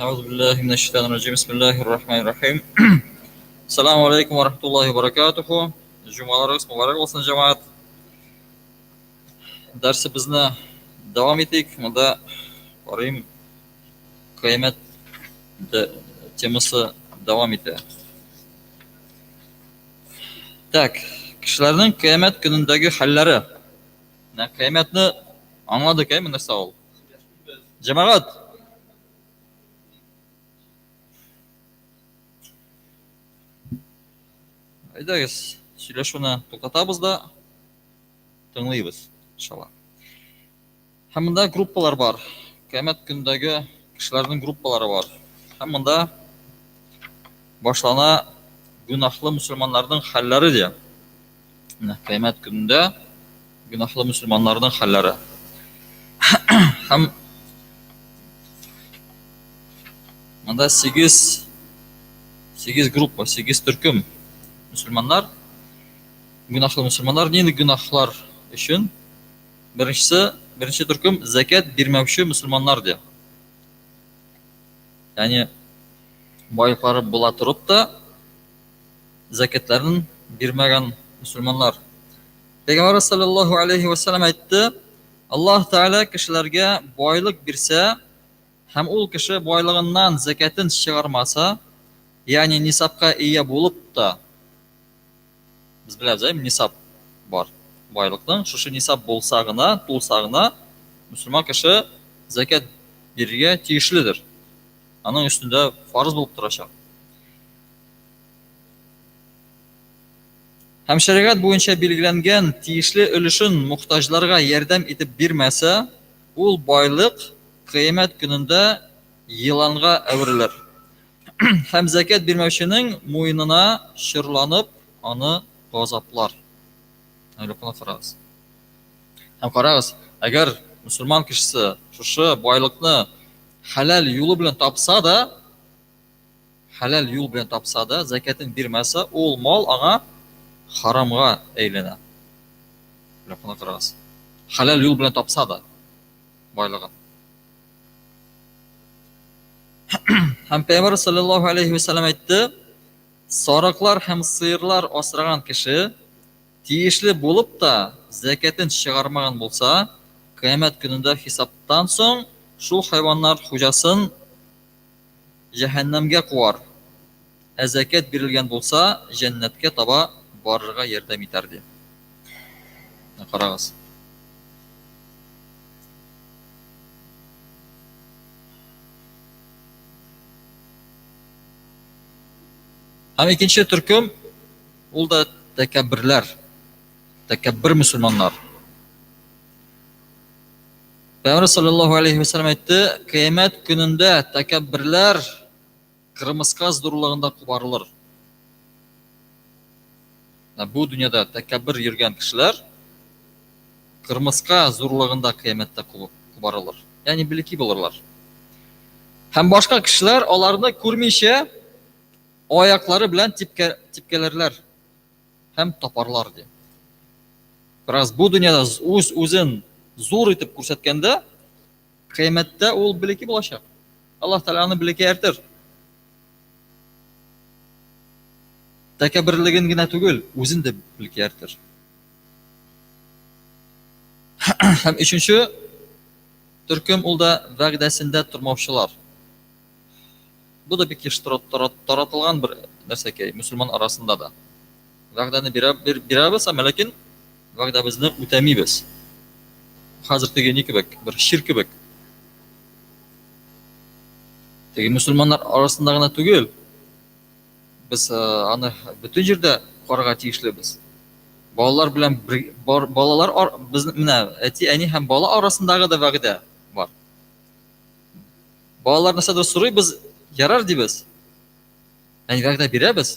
أعوذ بالله من الشيطان الرجيم بسم الله الرحمن الرحيم السلام عليكم ورحمة الله وبركاته Cumalarınız mübarek olsun cemaat. Dersimizni devam ettik. Bunda qarayım kıyamet teması devam etti. Tak, kişilerin kıyamet günündeki halleri. Kıyametni anladık ya, bunda sağ ol. Cemaat. Aytagız, сөйлешүүнү токтотобуз да тыңлайбыз, иншалла. Һәм мында группалар бар. Кыямет күндәге кешеләрнең группалары бар. Һәм мында башлана гөнаһлы мусламаннарның хәлләре дия. Кыямет көндә гөнаһлы мусламаннарның хәлләре. Һәм мында 8 группа, 8 төркем Müslümanlar, günahlı Müslümanlar neydi günahlar için? Birinci türküm zekat birmevşi Müslümanlar diye. Yani bayıkları bula turup da zekatlarını birmegen Müslümanlar. Peygamber sallallahu aleyhi ve sellem aytdı, Allah Teala kişilerge boylık birse, hem ol kişi boylığından zekatın çıkarmasa, yani nisapka iyi bulup da biz bilamiz, nisab бар байлыктын. Шушы нисап болса гына, тулса гына мусулман кеше закат берергә тиешледер. Аның үстендә фарыз булып торачак. Һәм шәригать буенча билгеләнгән тиешле өлешен мухтаҗларга ярдәм итеп бирмәсә, ул байлык кыямәт көнендә йыланга әверелер. Һәм закат бирмәүченең муенына чырланып, аны газаплар. Айлыкны карагыз. Һәм карагыз, әгәр мусулман кешесе шушы байлыкны халал юлы белән тапса да, закатын бирмәсә, ул мал аңа харамга әйләнә. Айлыкны карагыз. Халал юл белән тапса да байлыгын. Һәм Пәйгамбәр саллаллаһу алейхи ва саллям әйтте, сарыклар һәм сыерлар асраган кеше тиешле булып та закатын чыгармаган булса, кыямәт көнендә хисаптан соң шул хайваннар хуҗасын җәһәннәмгә куар. Ә закат бирелгән булса, җәннәткә таба барырга ярдәм итәр ди. Карагыз. Һәм икенче төркем ул да тәкәббирләр, тәкәббир мусулманнар. Пәйгамбәр саллаллаһу алейхи ва саллям әйтте, кыямәт көнендә тәкәббирләр кырмыска зурлыгында кубарылыр. Бу дөньяда тәкәббир йөргән кешеләр кырмыска зурлыгында кыямәттә кубарылыр. Ягъни билеки булырлар. Һәм башка кешеләр аларны күрмичә аяклары белән типкәләрләр һәм тапарлар ди. Бераз бу дөньяда үзен зур итеп күрсәткәндә, кыямәттә ул билеки булачак. Аллаһ Тәала аны билеки артыр. Тәкәббирлеген генә түгел, үзен дә билеки артыр. Һәм өченче төркем ул да вәгъдәсендә тормаучылар. Бу да бик еш таратылган бер нәрсәкәй мусулман арасында да. Вәгъдәне бирәбез, ләкин вәгъдәбезне үтәмибез. Хәзер теге ни кебек, бер ширк кебек. Теге мусулманнар арасында гына түгел, без аны бүтән җирдә карарга тиешлебез. Балалар белән балалар без менә әти-әни һәм бала арасындагы да вәгъдә бар. Балалар нәрсәдер сорый, без ярар дибез. Әни вәгъдә бирәбез.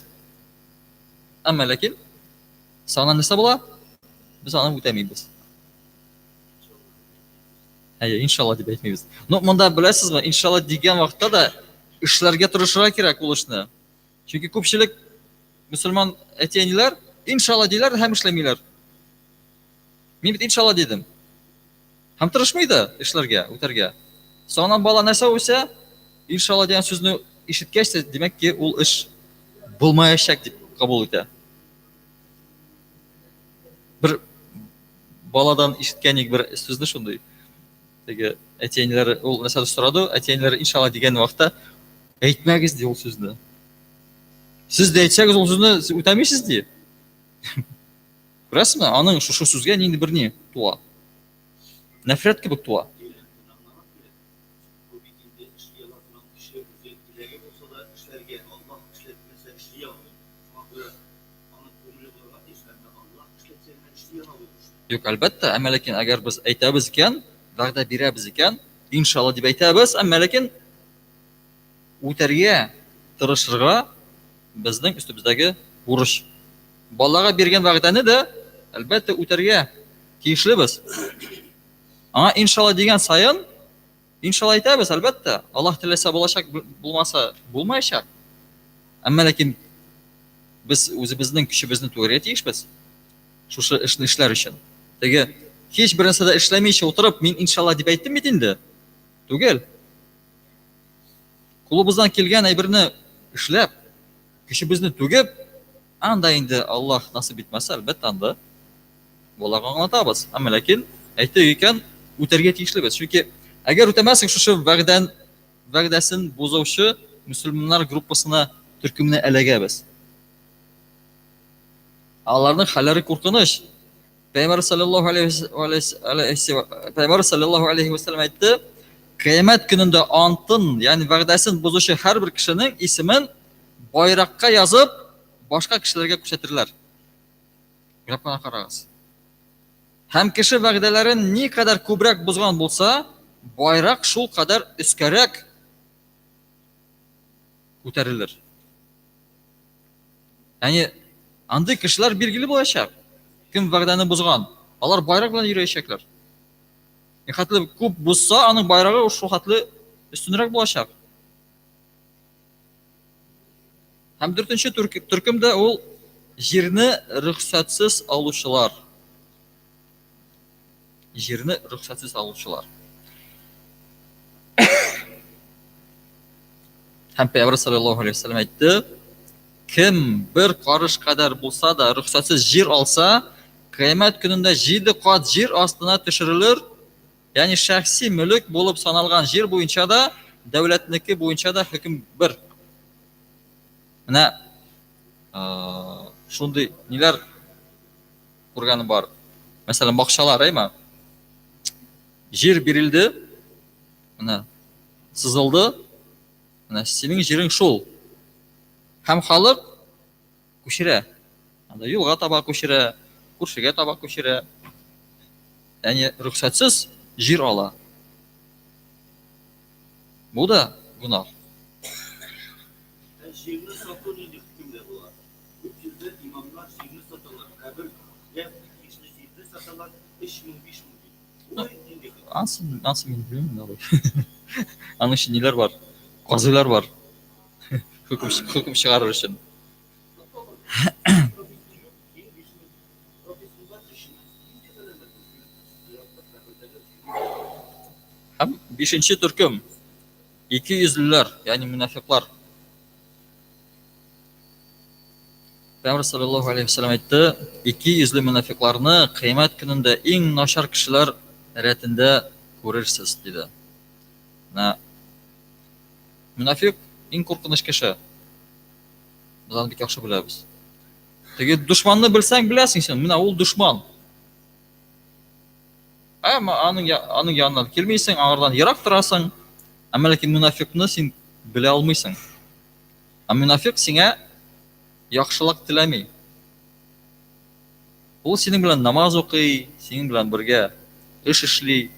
Әмма ләкин сана нәрсә була? Без аны үтәмибез. Иншалла дип әйтмибез. Но монда беләсезме, иншалла дигән вакытта да эшләргә тырышырга кирәк ул эшне. Чөнки күпчелек мусулман әти-әниләр иншалла диләр һәм эшләмиләр. Мин бит иншалла дидем. Һәм тырышмый да эшләргә, үтәргә. Соңыннан бала нәрсә үсә? Иншалла дигән сүзне ишеткәч, димәк ки, ул эш булмаячак дип кабул итә. Бер баладан ишеткән бер сүзне шундый. Теге әтиәниләре ул нәрсәдә сорады, әтиәниләре иншалла дигән вакытта әйтмәгез ди ул сүзне. Сез дә әйтсәгез ул сүзне сез үтәмисез ди. Күрәсезме? Аның шушы сүзгә нинди бер ни туа. Нәфрәт кебек туа. Юк, әлбәттә, әмма ләкин әгәр без әйтәбез икән, вәгъдә бирәбез икән, иншалла дип әйтәбез, әмма ләкин үтәргә тырышырга безнең өстебездәге бурыч. Балага биргән вәгъдәне дә әлбәттә үтәргә тиешлебез. Аңа иншалла дигән сайын, иншалла әйтәбез, әлбәттә, Аллаһ теләсә булачак, булмаса булмаячак. Әмма ләкин без үзебезнең көчебезне түгәргә тиешбез. Шушы эшне эшләр өчен. Теге һич бер нәрсәдә эшләмичә утырып, мин иншалла дип әйттем бит инде. Түгел. Кулыбыздан килгән әйберне эшләп, көчебезне түгеп, анда инде Аллаһ насыйп итмәсә, әлбәттә анда буларга аңлатабыз. Әмма ләкин әйтик икән, үтәргә тиешлебез. Чөнки әгәр үтәмәсәк, шушы вәгъдәсен бузучы мөселманнар группасына төркеменә эләгәбез. Аларның хәлләре куркыныч. Пәйгамбәр саллаллаһу алейхи ва саллям әйтте, кыямәт көнендә антын, ягъни вәгъдәсен бузучы һәрбер кешенең исемен байракка язып, башка кешеләргә күрсәтерләр. Уйлап кына карагыз. Һәм кеше вәгъдәләрен ни кадәр күбрәк бузган булса, байрак шул кадәр өскәрәк күтәрелер. Ягъни андый кешеләр билгеле булачак. Кем вәгъдәне бузган, алар байрак белән йөрәячәкләр. Хәтле күп бузса, аның байрагы шул хәтле өстенрәк булачак. Һәм дүртенче төркемдә ул җирне рөхсәтсез алучылар. Җирне рөхсәтсез алучылар. Һәм Пәйгамбәр саллаллаһу алейхи ва саллям әйтте, кем бер карыш кадәр булса да рөхсәтсез җир алса, кыямәт көнендә 7 кат җир астына төшерелер. Ягъни шәхси мөлк булып саналган җир буенча да, дәүләтнеке буенча да хөкем бер. Менә шундый ниләр күргәне бар. Мәсәлән, бакчалар, әйме? Җир бирелде, менә сызылды, менә синең җирең шул. Һәм халык күчерә. Анда юлга таба күчерә, күршегә таба күчерә. Ягъни рөхсәтсез җир ала. Бу да гунах. Җирне сату нинди хөкемдә була? Күп җирдә имамлар җирне саталар. Бер кешне җирне саталар 3000, 5000. Ансы мин белмим, аның өчен ниләр бар? Казыйлар бар. Хөкем чыгарыр өчен. Һәм 5нче төркем 200леләр, ягъни мунафиклар. Пәйгамбәр саллаллаһу алейхи ва саллям әйтте, 200ле мунафикларны кыямәт көнендә иң начар кешеләр рәтендә күрерсез диде. Мунафик иң куркыныч кеше. Без аны бик яхшы беләбез. Теге душманны белсәң беләсең син, менә ул душман. Әмма аның янына килмисең, аңардан ерак торасың. Әмма ләкин мунафикны син белә алмыйсың. Мунафик сиңа яхшылык теләми. Ул синең белән намаз укый, синең белән бергә эш эшли,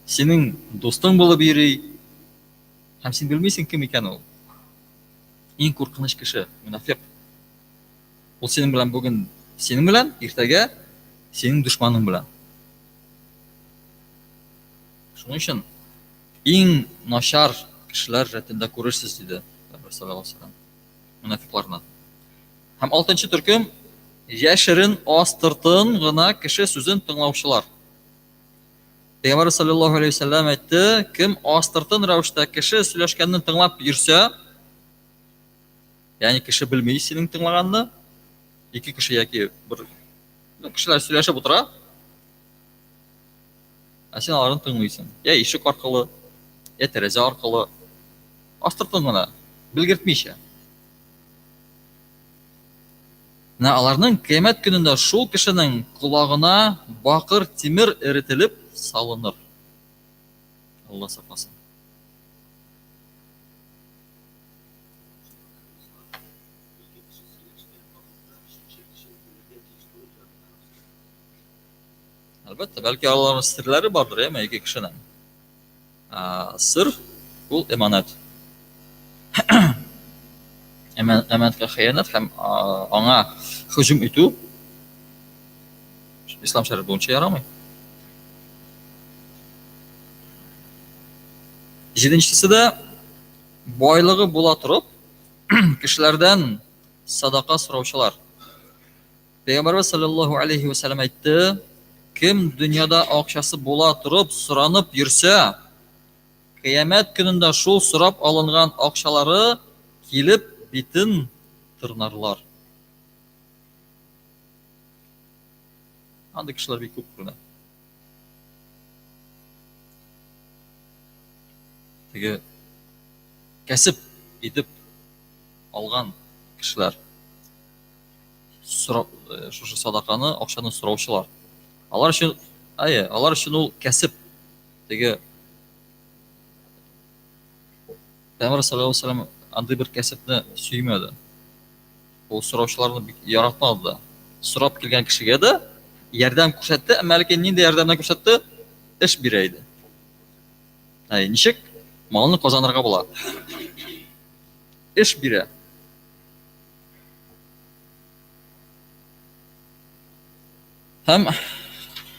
синең дустың булып йөри. Һәм син белмисең кем икән ул. Иң куркыныч кеше мунафик. Ул синең белән бүген синең белән, иртәгә синең душманың белән. Шуның өчен иң начар кешеләр рәтендә күрерсез диде Пәйгамбәр саллаллаһу алейхи ва саллям мунафикларны. Һәм 6нчы төркем яшерен астыртын гына кеше сүзен тыңлаучылар. Peygamber sallallahu aleyhi ve sellem aytты, kim астыртын рәвештә кеше сөйләшкәнне тыңлап йөрсә, ягъни кеше белми синең тыңлаганны, ике кеше яки бер кешеләр сөйләшеп утыра, ә син аларны тыңлыйсың. Я ишек аркылы, я тәрәзә аркылы, астыртын гына, белгертмичә. Менә аларның кыямәт көнендә шул кешенең колагына бакыр тимер эретелеп салыныр. Алла сакласын. Әлбәттә, бәлки аларның серләре бардыр, яме ике кешенең. Сыр ул эманат. Әманәткә хыянат һәм аңа һөҗүм итү ислам шәригъ буенча ярамый. Җиденчесе дә байлыгы була торып, кешеләрдән садака сораучылар. Пәйгамбәрбез саллаллаху алейхи ва саллям әйтте, кем дөньяда акчасы була торып соранып йөрсә, кыямәт көнендә шул сорап алынган акчалары килеп битен тырнарлар. Андый кешеләр бик күп күренә. Теге кәсеп итеп алган кешеләр, шушы садаканы, акчаны сораучылар. Алар өчен ул кәсеп. Теге Пәйгамбәр саллаллаху алейхи ва саллям андый бер кәсепне сөймәде. Ул сораучыларны бик яратмады да. Сорап килгән кешегә дә ярдәм күрсәтте, әмма ләкин нинди ярдәмне күрсәтте? Эш бирә иде. Ничек малны казанырга була? Эш бирә. Һәм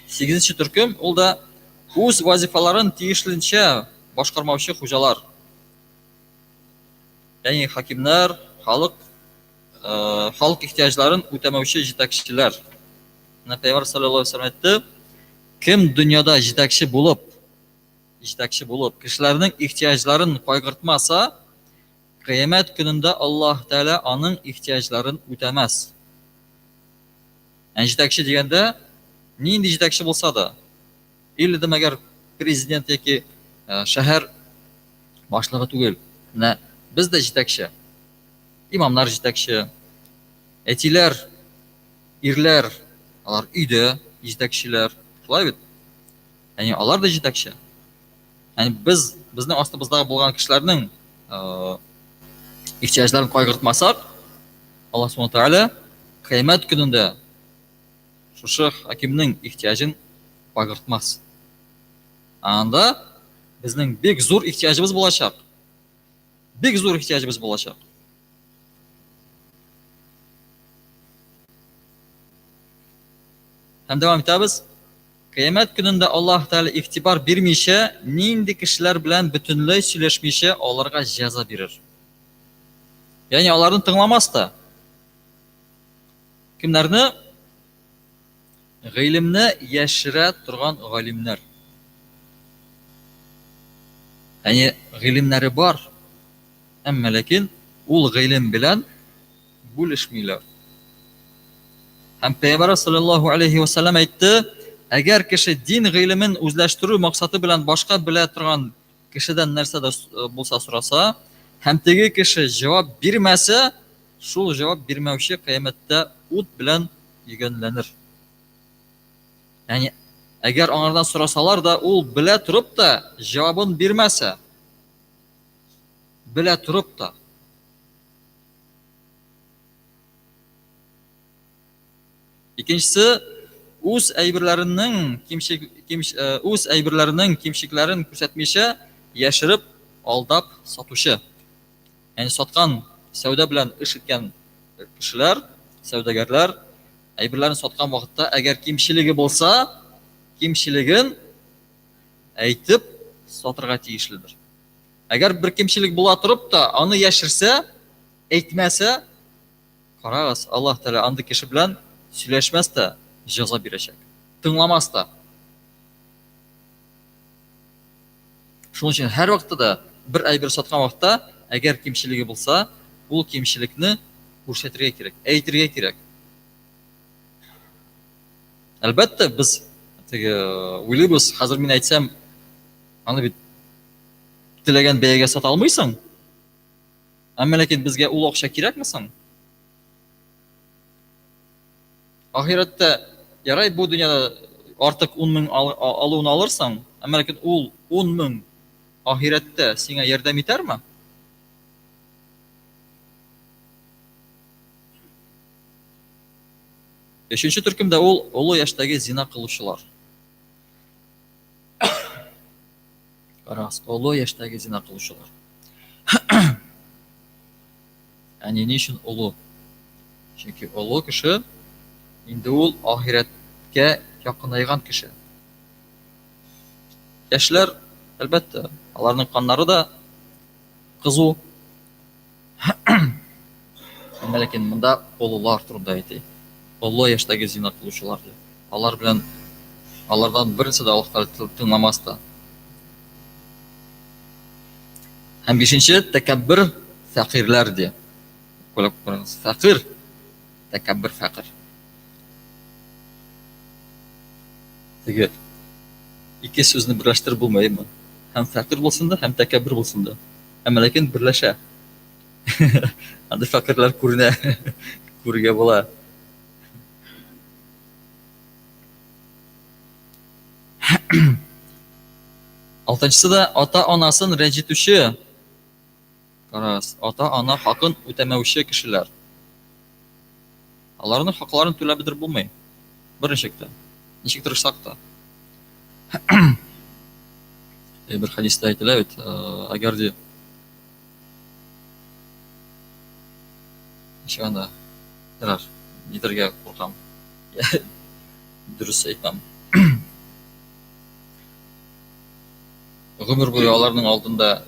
8нче төркем ул да үз вазифаларын тиешлечә башкармаучы хуҗалар. Ягъни хакимнәр, халык ихтиҗларын үтәмәүче җитәкчеләр. Пәйгамбәр саллаллаху алейхи ва саллям әйтте, кем дөньяда җитәкче булып, кешеләрнең ихтиҗларын кайгыртмаса, кыямәт көнендә Аллаһ Тәала аның ихтиҗларын үтәмәс. Җитәкче дигәндә нинди җитәкче булса да, илле мәгәр президент яки шәһәр башлыгы түгел. Менә без дә җитәкче. Имамнар җитәкче. Әтиләр, ирләр, алар өйдә җитәкчеләр. Шулай бит? Ягъни алар да җитәкче. Ягъни безнең астыбыздагы булган кешеләрнең ихтиҗларын кайгыртмасак, Аллаһ Субхану Тәала кыямәт көнендә шушы хакимнең ихтиҗын кайгыртмас. Анда безнең бик зур ихтиҗыбыз булачак. Бик зур ихтиҗыбыз булачак. Һәм дәвам итәбез. Кыямәт көнендә Аллаһ Тәала игътибар бирмичә, нинди кешеләр белән бөтенләй сөйләшмичә аларга җәза бирер. Ягъни аларны тыңламас та. Кемнәрне? Гыйлемне яшерә торган галимнәр. Ягъни гыйлемнәре бар, әмма ләкин ул гыйлем белән бүлешмиләр. Һәм Пәйгамбәр саллаллаху алейхи ва саллям әйтте, әгәр кеше дин гыйлемен үзләштерү максаты белән башка белә торган кешедән нәрсә дә булса сораса, һәм теге кеше җавап бирмәсә, шул җавап бирмәүче кыямәттә ут белән йөгәнләнер. Ягъни әгәр аңардан сорасалар да, ул белә торып та җавабын бирмәсә, белә торып та. Икенчесе, үз әйберләренең кимчекләрен күрсәтмичә яшереп алдап сатучы. Ягъни саткан, сәүдә белән эш иткән кешеләр, сәүдәгәрләр әйберләрен саткан вакытта әгәр кимчелеге булса, кимчелеген әйтеп сатырга тиешледер. Әгәр бер кимчелек була торып та, аны яшерсә, әйтмәсә, карагыз, Аллаһ Тәала андый кеше белән сөйләшмәс тә җәза бирәчәк. Тыңламас та. Шуның өчен һәр вакытта да бер әйбер саткан вакытта, әгәр кимчелеге булса, ул кимчелекне күрсәтергә кирәк, әйтергә кирәк. Әлбәттә, без уйлыйбыз, хәзер мин әйтсәм, аны бит теләгән бәягә сата алмыйсың. Әмма ләкин безгә ул акча кирәкме соң? Ахиратта ярай бу дөньяда артык 10 мең алуын алырсың, әмма ләкин ул 10 мең ахиратта сиңа ярдәм итәрме? Өченче төркемдә ул олы яшьтәге зина кылучылар. Карагыз, олы яшьтәге зина кылучылар. Әни ни өчен олы? Чөнки олы кеше инде ул ахиратка якынайган кеше. Яшьләр, әлбәттә, аларның каннары да кызу. Әмма ләкин монда олылар турында әйтә. Олы яшьтәге зина кылучылар. Алар белән алардан берсе дә Аллаһ Тәгалә тыңламас та. Һәм бишенче тәкәббер фәкыйрьләр ди. Күләп карагыз, фәкыйрь, тәкәббер фәкыйрь. Теге ике сүзне берләштереп булмаймы? Һәм фәкыйрь булсын да, һәм тәкәббер булсын да. Әмма ләкин берләшә. Анда фәкыйрьләр күренә, күргә була. Алтынчысы да ата-анасын рәнҗетүче. Карагыз, ата-ана хакын үтәмәүче кешеләр. Аларның хакларын түләп бетереп булмый. Беренчектә, ничек тырышсак та. Бер хадистә әйтелә бит, әгәр ди Ишанда, ярар, нидергә куркам. Дөрес әйтәм. Гомер буе аларның алдында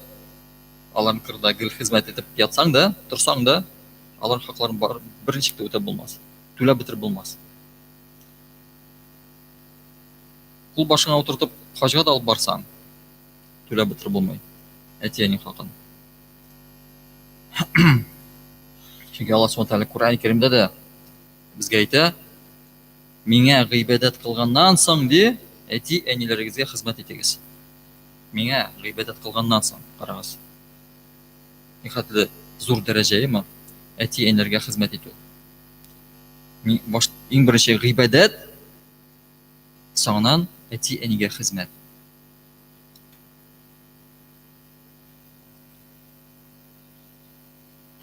аларның кырда гел хезмәт итеп ятсаң да, торсаң да, алар хакларын беренчектә үтәп булмас. Түләп бетереп булмас. Кул башыңа утыртып хаҗга да алып барсаң, түләп бетереп булмый. Әтиәнең хакын. Чөнки Аллаһ Субханаһу Тәгалә Куръан Кәримдә дә безгә әйтә: "Миңа гыйбадәт кылганнан соң ди, әти-әниләрегезгә хезмәт итегез." Миңа гыйбадәт кылганнан соң, карагыз. Нихәтле зур дәрәҗәме әти-әниләргә хезмәт итү. Иң беренче гыйбадәт, соңыннан әти-әнигә хезмәт.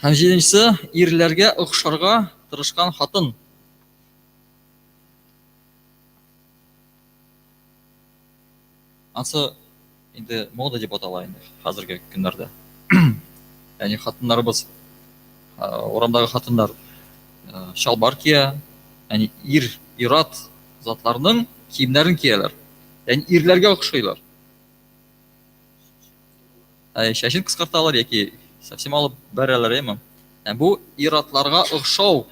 Һәм җиденчесе, ирләргә охшарга тырышкан хатын. Ансы инде мода дип атала инде хәзерге көннәрдә. Яни хатыннарыбыз, урамдагы хатыннар шалбар кия, яни ират затларның киемнәрен кияләр. Яни ирләргә охшыйлар. Шашын кыскарталар яки совсем алып бәрәләр яме. Бу иратларга охшау.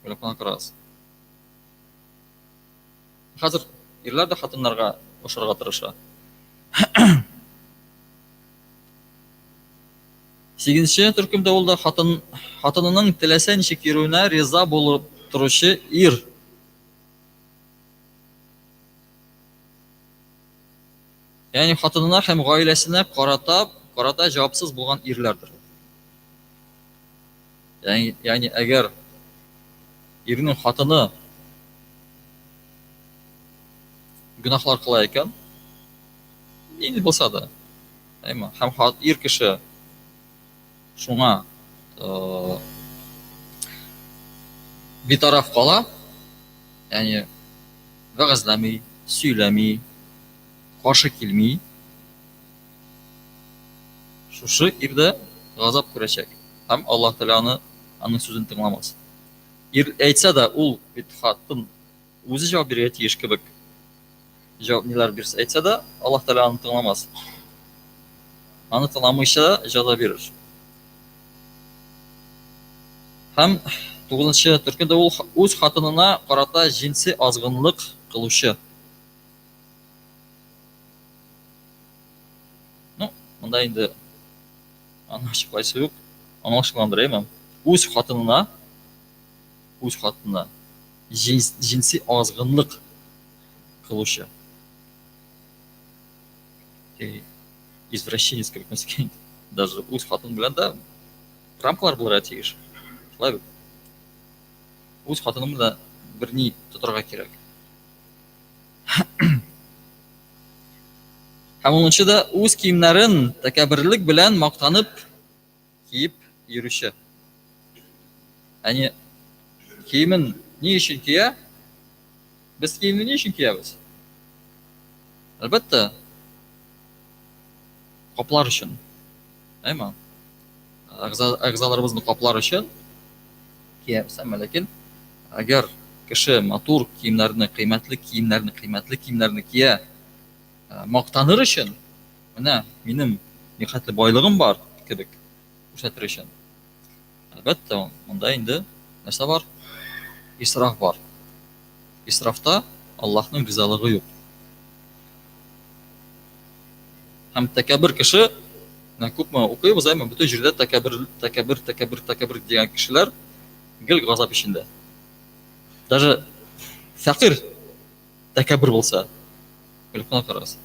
Белеп карагыз. Хәзер ирләр дә хатыннарга охшарга тырыша. Сигезенче төркемдә ул да хатынының теләсә ничек йөрүенә риза булып торучы ир. Яни хатынына һәм гаиләсенә карата җавапсыз булган ирләрдер. Яни әгәр ирнең хатыны гөнаһлар кыла икән, инде булса да, һәм ир кеше шуңа битараф кала, яни вәгазьләми, сөйләми, каршы килми, шушы ирдә газап күрәчәк. Һәм Аллаһ Тәгалә аның сүзен тыңламас. Ир әйтсә дә, ул бит хатын үзе җавап бирергә тиеш кебек. Җавап ниләр бирсә әйтсә дә, Аллаһ Тәгалә аны тыңламас. Аны тыңламыйча җәза бирер. Һәм 9нчы төркемдә ул үз хатынына карата җинси азгынлык кылучы. Монда инде аны ачыклайсы юк. Аңлашылгандырайм. Үз хатынына, jinsi azgınlık kılışı. Извращенец как мәскән. Даже үз хатын белән дә рамкалар булырга тиеш. Шулай бит. Үз хатыным да бер ни тотырга кирәк. Һәм унынчы да үз киемнәрен тәкәбберлек белән мактанып киеп йөрүче. Яни киемен ни өчен кия? Без киемне ни өчен киябез? Әлбәттә, каплар өчен. Әйме? Әгъзаларыбызны каплар өчен киябез. Ләкин әгәр кеше матур киемнәрне, кыйммәтле киемнәрне кия, мактаныр өчен, менә минем нихәтле байлыгым бар кебек күрсәтер өчен. Әлбәттә, монда инде нәрсә бар? Исраф бар. Исрафта Аллаһның ризалыгы юк. Һәм тәкәббер кеше, күпме укыйбыз, әйме, бөтен җирдә тәкәббер дигән кешеләр гел газап ичендә. Даже фәкыйрь тәкәббер булса, белеп кына карагыз.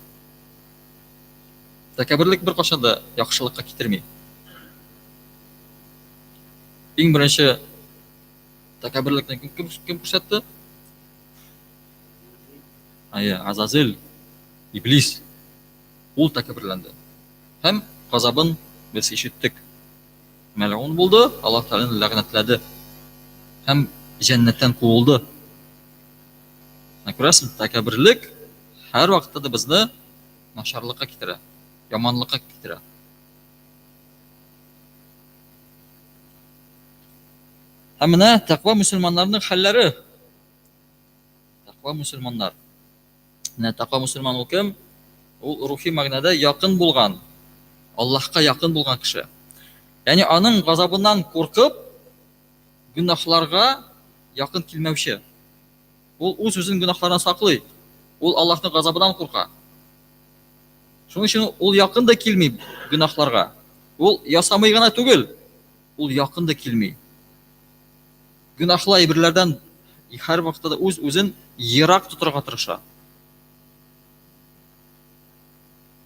Тәкәбберлек бер кашан да яхшылыкка китерми. Иң беренче тәкәбберлекне кем күрсәтте? Азазил, Иблис. Ул тәкәбберләнде. Һәм газабын без ишеттек. Мәлгун булды, Аллаһ Тәгалә ләгънәтләде. Һәм җәннәттән куылды. Күрәсең, тәкәбберлек һәр вакытта да безне начарлыкка китерә, яманлыкка китерә. Һәм менә тәкъва мөселманнарның хәлләре. Тәкъва мөселманнар. Менә тәкъва мөселман ул кем? Ул рухи мәгънәдә якын булган, Аллаһка якын булган кеше. Яни аның газабыннан куркып, гөнаһларга якын килмәүче. Ул үз үзен гөнаһлардан саклый. Ул Аллаһның газабыннан курка. Шуның өчен ул якын да килми гөнаһларга. Ул ясамый гына түгел, ул якын да килми. Гөнаһлы әйберләрдән һәр вакытта да үз үзен ерак тотырга тырыша.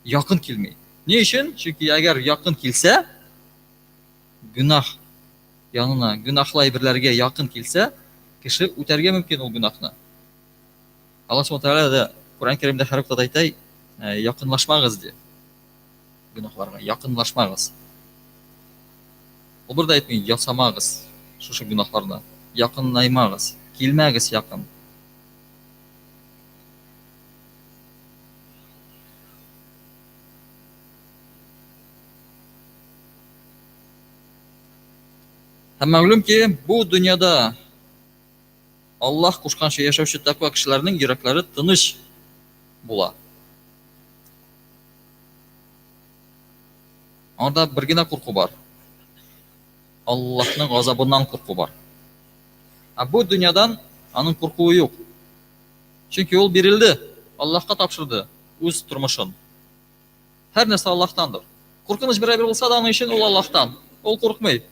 Якын килми. Ни өчен? Чөнки әгәр якын килсә, гөнаһ янына, гөнаһлы әйберләргә якын килсә, кеше үтәргә мөмкин ул гөнаһны. Аллаһ Субханаһу Тәгалә дә Куръан Кәримдә һәр вакытта әйтә, якынлашмагыз ди. Гөнаһларга якынлашмагыз. Ул burada әйтми, ясамагыз шушы гөнаһларны. Якынлаймагыз, килмәгез якын. Һәм мәгълүм ки, бу дөньяда Аллаһ кушканча яшәүче тәкъва кешеләрнең йөрәкләре тыныч була. Анда бер генә курку бар. Аллаһның газабыннан курку бар. Бу дөньядан аның куркуы юк. Чөнки ул бирелде, Аллаһка тапшырды үз тормышын. Һәр нәрсә Аллаһтандыр. Куркыныч берәр булса да, аның өчен ул Аллаһтан. Ул куркмый.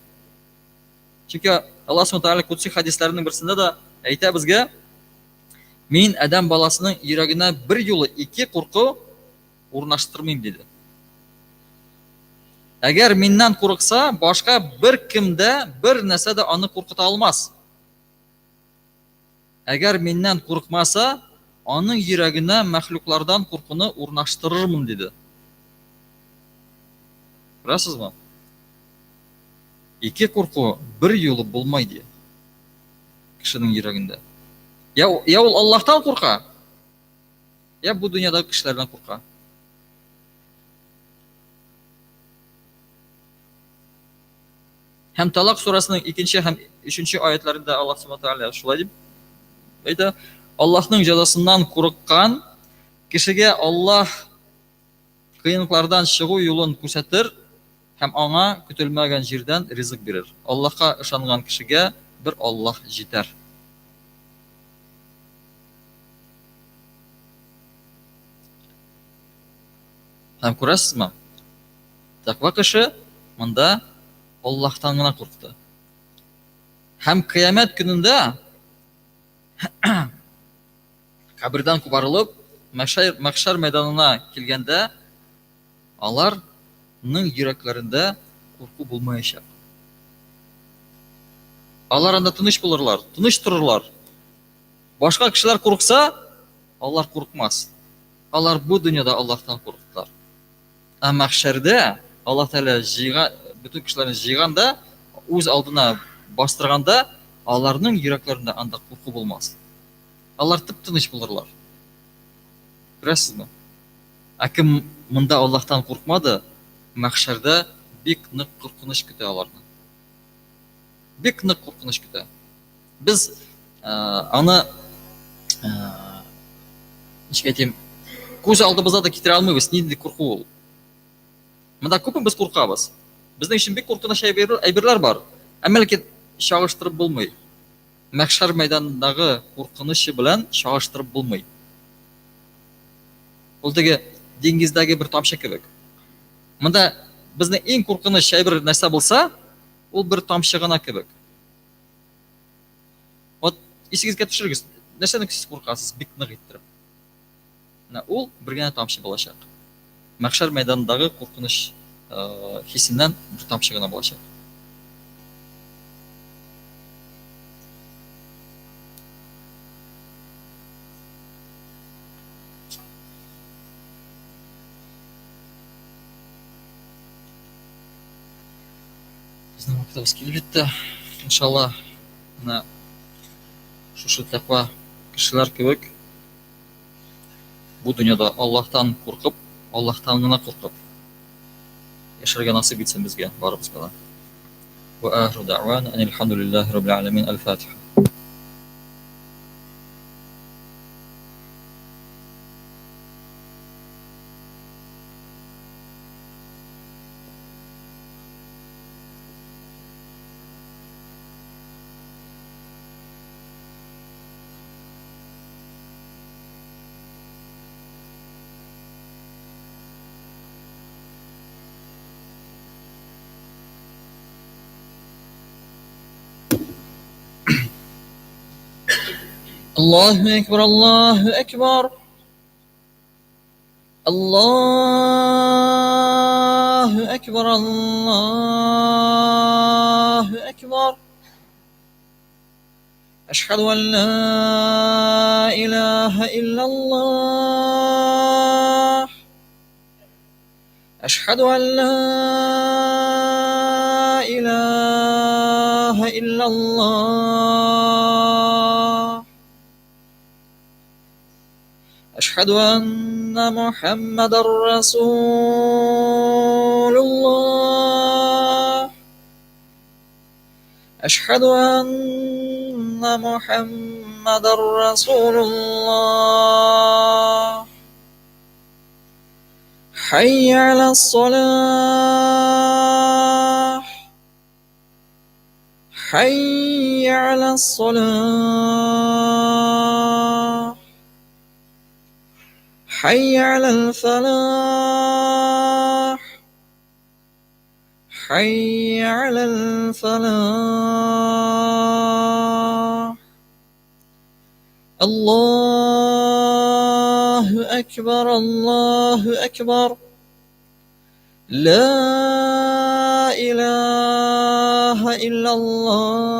Чөнки Аллаһ Субханаһу Тәгалә кутси хадисләренең берсендә дә әйтә безгә: "Мин адам баласының йөрәгенә бер юлы ике курку урнаштырмыйм" диде. Әгәр миннән курыкса, башка бер кемдә бер нәрсә дә аны куркыта алмас. Әгәр миннән курыкмаса, аның йөрәгенә мәхлуклардан куркуны урнаштырырмын диде. Күрәсезме? Ике курку бер юлы булмай ди. Кешенең йөрәгендә. Я ул Аллаһтан курка, я бу дөньяда кешеләрдән курка. Һәм Талак сурасының 2 һәм 3 аятларында Аллаһ Субханаһу Тәгалә шулай дип әйтә: Аллаһның җәзасыннан курыккан кешегә Аллаһ кыенлыклардан чыгу юлын күрсәтер һәм аңа көтелмәгән җирдән ризык бирер. Аллаһка ышанган кешегә бер Аллаһ җитәр. Һәм күрәсезме? Тәкъва кеше монда Аллаһтан гына курыкты. Һәм кыямәт көнендә кабердән кубарылып, мәхшәр мәйданына килгәндә, аларның йөрәкләрендә курку булмаячак. Алар анда тыныч булырлар, тыныч торырлар. Башка кешеләр курыкса, алар курыкмас. Алар бу дөньяда Аллаһтан курыктылар. Ә мәхшәрдә Аллаһ Тәгалә бөтен кешеләрне җыйганда, үз алдына бастырганда, аларның йөрәкләрендә анда курку булмас. Алар тып-тыныч булырлар. Күрәсезме? Ә кем монда Аллаһтан куркмады, мәхшәрдә бик нык куркыныч көтә аларны. Бик нык куркыныч көтә. Без аны ничек әйтим, күз алдыбызда да китерә алмыйбыз, нинди курку ул. Монда күпме без куркабыз. Безнең өчен бик куркыныч әйберләр бар. Әмма ләкин чагыштырып булмый. Мәхшәр мәйданындагы куркынычы белән чагыштырып булмый. Ул теге диңгездәге бер тамчы кебек. Монда безнең иң куркыныч әйбер нәрсә булса, ул бер тамчы гына кебек. Вот исегезгә төшерегез, нәрсәдән сез куркасыз бик нык иттереп. Ул бер генә тамчы булачак. Мәхшәр мәйданындагы куркыныч хисеннән бер тамчы гына булачак. Bizning vaqtimiz kelib yetdi. Inshaalloh, mana shu taqva kishilar kebek bu dunyoda Allohdan qo'rqib, Allohdan gina qo'rqib yasharga nasib etsin bizga baribizga da. Va axiru da'wana alhamdulillahi robbil alamin. Al-Fatiha. الله أكبر الله أكبر الله أكبر الله أكبر أشهد أن لا إله إلا الله أشهد أن لا إله إلا الله أشهد أن محمد رسول الله أشهد أن محمد رسول الله حي على الصلاة حي على الصلاة حي على الفلاح حي على الفلاح الله أكبر الله أكبر لا إله إلا الله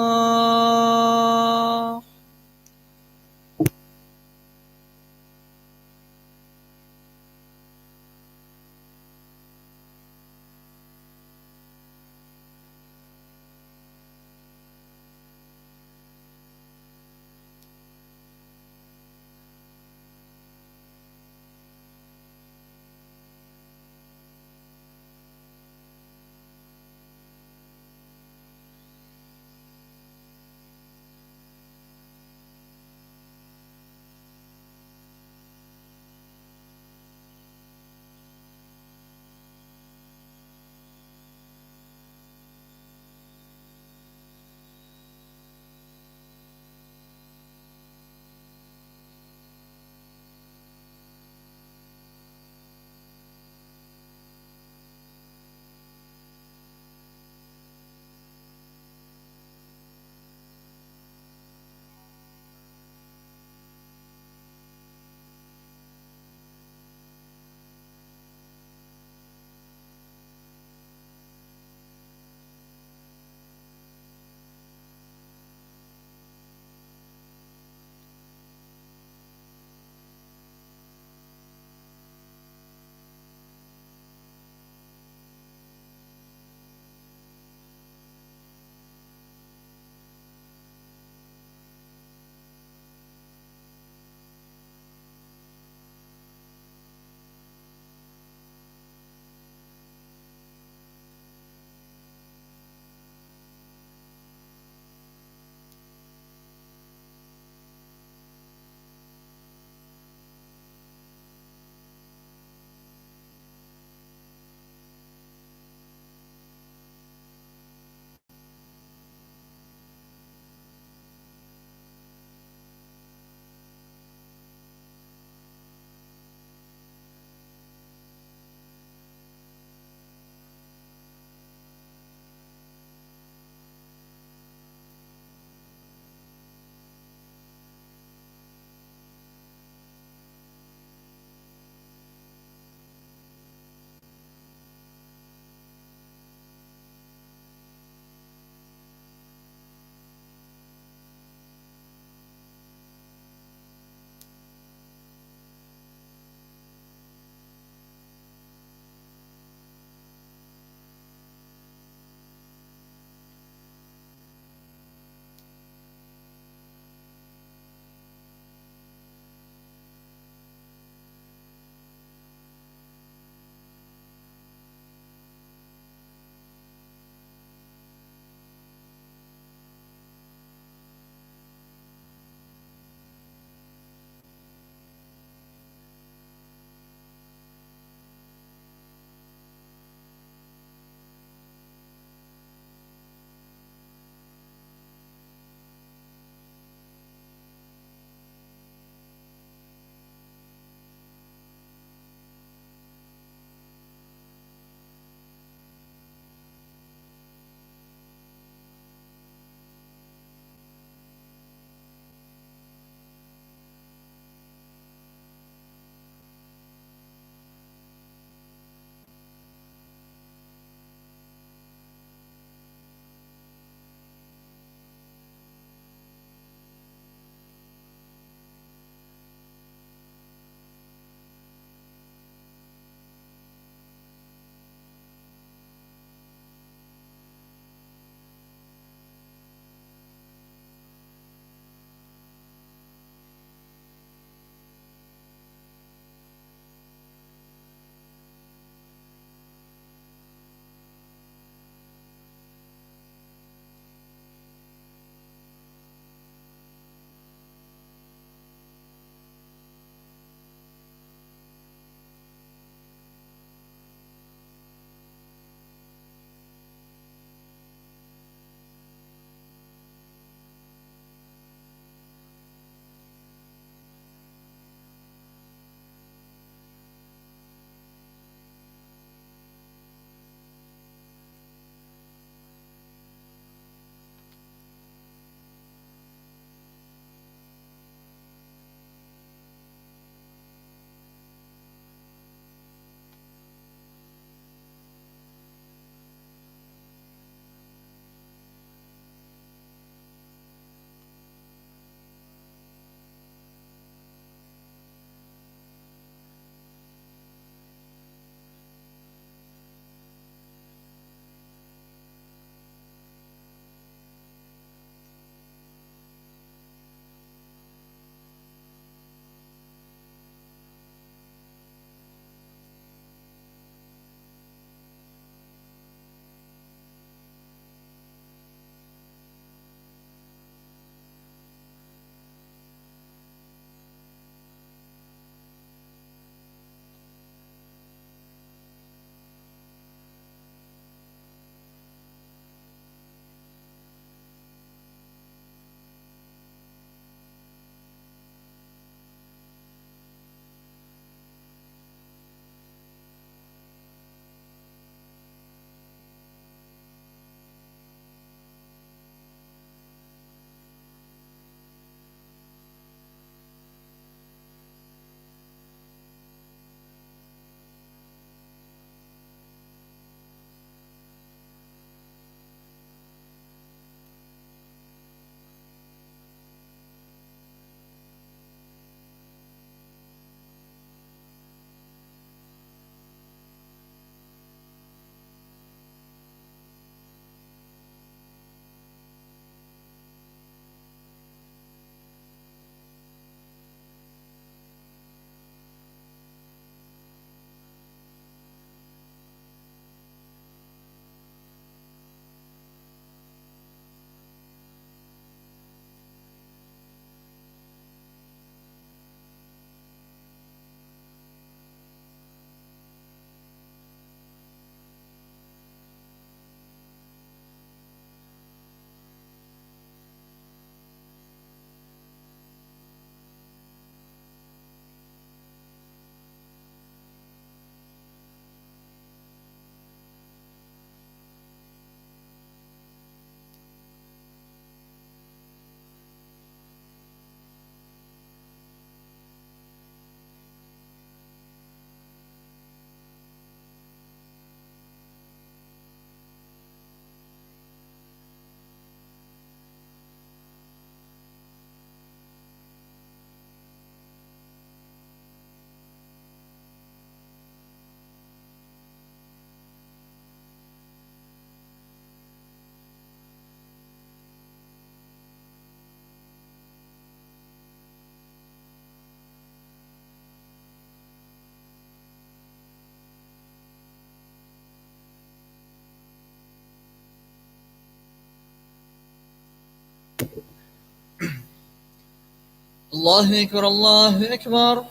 الله أكبر الله أكبر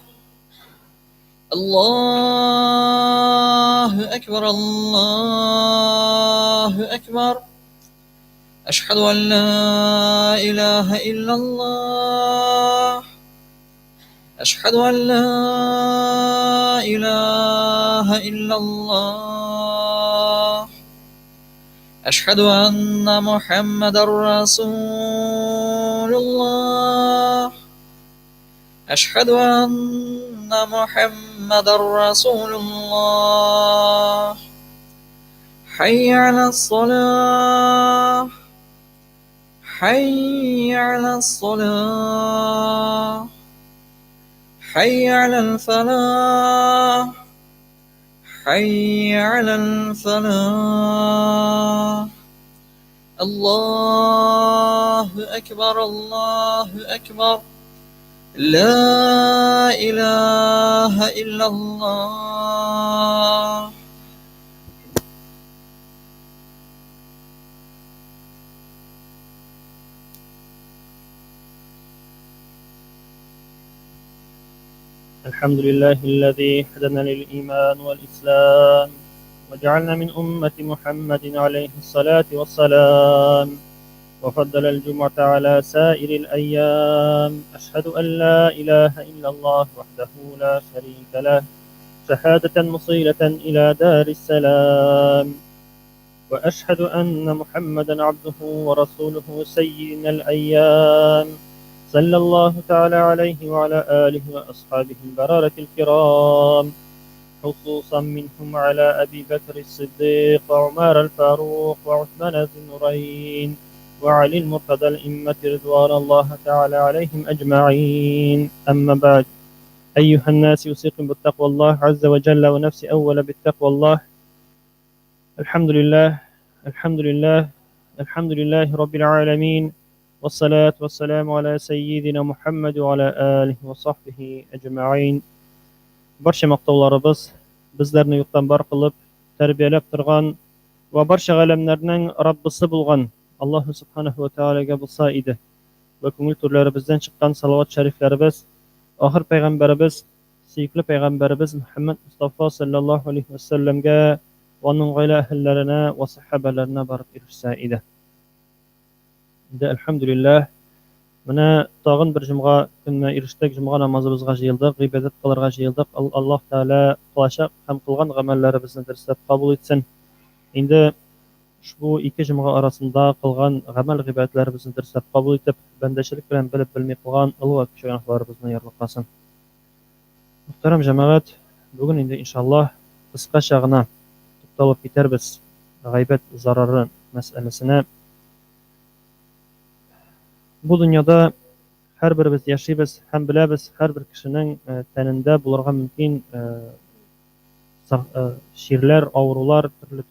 الله أكبر الله أكبر أشهد أن لا إله إلا الله أشهد أن لا إله إلا الله أشهد أن محمد رسول الله أشهد أن محمد رسول الله حي على الصلاة حي على الصلاة حي على الفلاح حي على الفلاح الله أكبر الله أكبر لا إله إلا الله الحمد لله الذي هدانا للإيمان والإسلام وجعلنا من أمة محمد عليه الصلاة والسلام وفضل الجمعة على سائر الأيام أشهد أن لا إله إلا الله وحده لا شريك له شهادة مصيلة إلى دار السلام وأشهد أن محمدا عبده ورسوله سيدنا الأيام صلى الله تعالى عليه وعلى آله وأصحابه البررة الكرام خصوصا منهم على أبي بكر الصديق وعمر الفاروق وعثمان ذي النورين وعلي المرتضى الإمة رضوان الله تعالى عليهم أجمعين أما بعد أيها الناس أوصيكم بالتقوى الله عز وجل ونفسي أول بالتقوى الله الحمد لله الحمد لله الحمد لله رب العالمين والصلاة والسلام على سيدنا محمد وعلى آله وصحبه أجمعين برشا مقتولارыбыз bizlarni yo'qdan bor qilib tarbiyalab turgan va barcha g'alamlarning Rabbisi bo'lgan Alloh subhanahu va taologa bo'lsa edi va ko'ngil turlarimizdan chiqqan salovat shariflarimiz oxir payg'ambarimiz suyukli payg'ambarimiz Muhammad Mustafa sallallohu alayhi vasallamga va uning oila ahillarına va sahabalarına borib erishsa edi. Alhamdulillah mana tag'in bir jum'a kunna erishdik, jum'a namozimizga jiyildik, ibodat qilarga jiyildik. Alloh taolo qilashaq ham qilgan amallarimizni dirslab qabul etsin. Endi ushbu ikki jum'a arasında qilgan amal ibodatlarimizni dirslab qabul etib, bandachilik bilan bilib bilmay qilgan ulug' gunohlarimizni yarliqasin. Muhtaram jamoat, bugun endi inshaalloh qisqacha g'ina to'xtalib ketarmiz g'aybat zarari masalasini. Bu dunyoda har birimiz yashaymiz, ham bilamiz, har bir kishining tanida bo'larga mumkin shirlar, avrular, turli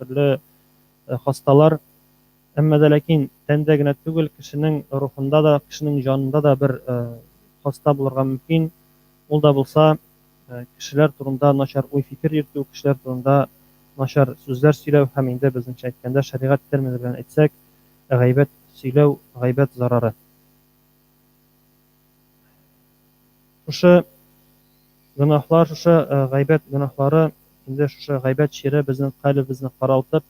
hastalar. Ammo lakin tandagina tugul kishining ruhunda da, kishining jonida da bir hasta bo'larga mumkin. Ul da bo'lsa kishilar turunda nachar o'y fikr yuritib, kishilar turunda nachar so'zlar so'ylav, ham endi bizning aytganda shariat termini bilan aytsak, g'aybat so'ylav, g'aybat zarari. O'sha gunohlar, o'sha g'aybat gunohlari, endi o'sha g'aybat shiri bizning qalbimizni qaraltib,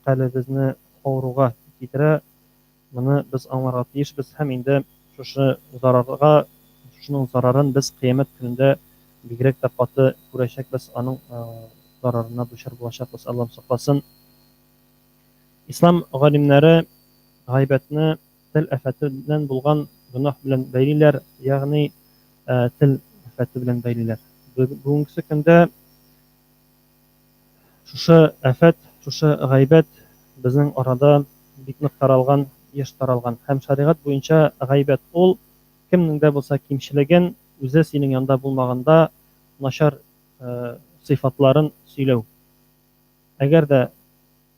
qalbimizni og'ruga keltira. Buni biz anlarga tiyishmiz, ham endi o'sha zararga, shuning zararini biz qiyomat kunida bigrak taqoti ko'rashakmiz, uning zararına duchor bo'lashakmiz. Alloh saqlasin. Islom olimlari g'aybatni til afati bilan bo'lgan gunoh bilan baylilar, ya'ni til afati bilan baylilar. Bugungi kunda o'sha afat, o'sha g'aybat bizning orada bitni taralgan, yesh taralgan. Ham shariat bo'yicha g'aybat ol kimningda bo'lsa kimchilagan, o'zi sening yonda bo'lmaganda nachar sifatlarin сөйләү. Әгәр дә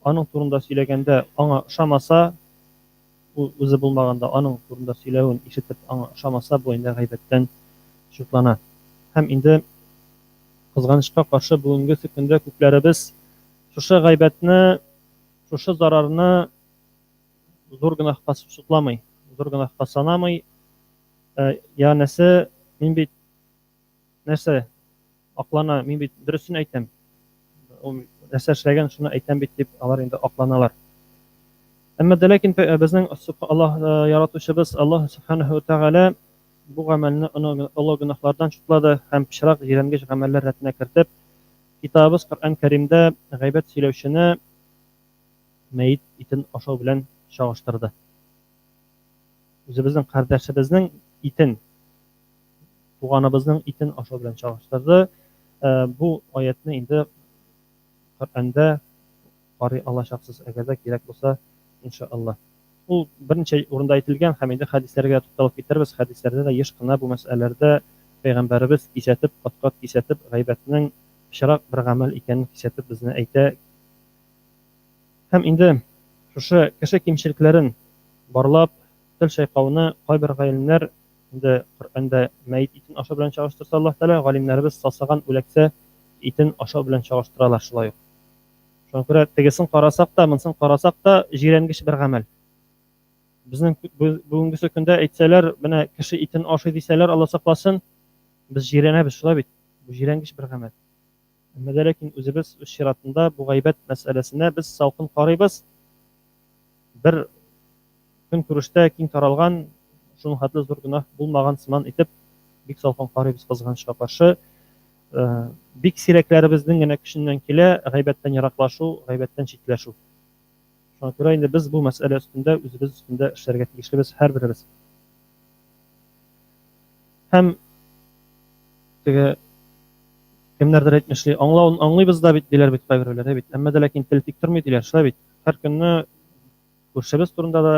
аның турында сөйләгәндә аңа ошамаса, үзе булмаганда аның турында сөйләвен ишетеп аңа ошамаса, бу инде гайбәттән шутлана. Һәм инде кызганычка каршы бүгенге көндә күпләребез шушы гайбәтне, шушы зарарны зур гынахка шутламый. зур гөнаһка санамый, янәсе мин бит нәрсә аклана, мин бит дөресен әйтәм. Ул нәрсә эшләгән, шуны әйтәм бит дип алар инде акланалар. Әмма дә ләкин безнең Аллаһ яратучыбыз Аллаһ Субханаһу ва Тәгалә бу гамәлне олы гөнаһлардан шутлады һәм пычрак җиренгеч гамәлләр рәтенә кертеп, китабыбыз Коръән Кәримдә гайбәт сөйләүчене мәйет итен ашау белән чагыштырды. Үзебезнең кардәшебезнең итен, туганыбызның итен ашау белән чагыштырды. Бу аятны инде Коръәндә карый алачаксыз, әгәр дә кирәк булса, иншааллах. Ул берничә урында әйтелгән һәм инде хәдисләргә тукталып китербез. Хәдисләрдә дә еш кына бу мәсьәләләрдә Пәйгамбәребез кисәтеп, кат-кат кисәтеп, гайбәтнең пычрак бер гамәл икәнен кисәтеп безне әйтә. Һәм инде шушы кеше кимчелекләрен барлап, тел шайкауны кайбер галимнәр инде Коръәндә мәйет итен ашау белән чагыштырса, Аллаһ Тәгалә галимнәребез сасыган үләксә итен ашау белән чагыштыралар шулай ук. Шуңа күрә тегесен карасак та, монысын карасак та җиренгеч бер гамәл. Безнең бүгенге көндә әйтсәләр, менә кеше итен ашый дисәләр, Алла сакласын, без җирәнәбез шулай бит. Бу җиренгеч бер гамәл. Әмма дә ләкин үзебез үз чиратында бу гайбәт мәсьәләсенә без салкын карыйбыз. Бер көн күрештә киң таралган, шуның хәтле зур гөнаһ булмаган сыман итеп, бик салкын карыйбыз кызганычка каршы. Бик сирәкләребезнең генә көченнән килә гайбәттән яраклашу, гайбәттән читләшү. Шуңа күрә инде без бу мәсьәлә өстендә, үзебез өстендә эшләргә тиешлебез һәрберебез. Һәм теге кемнәрдер әйтмешли, аңлауын аңлыйбыз да бит диләр бит кайберләр бит. Әмма дә ләкин тел тик тормый диләр, шулай бит. Һәр көнне күршебез турында да,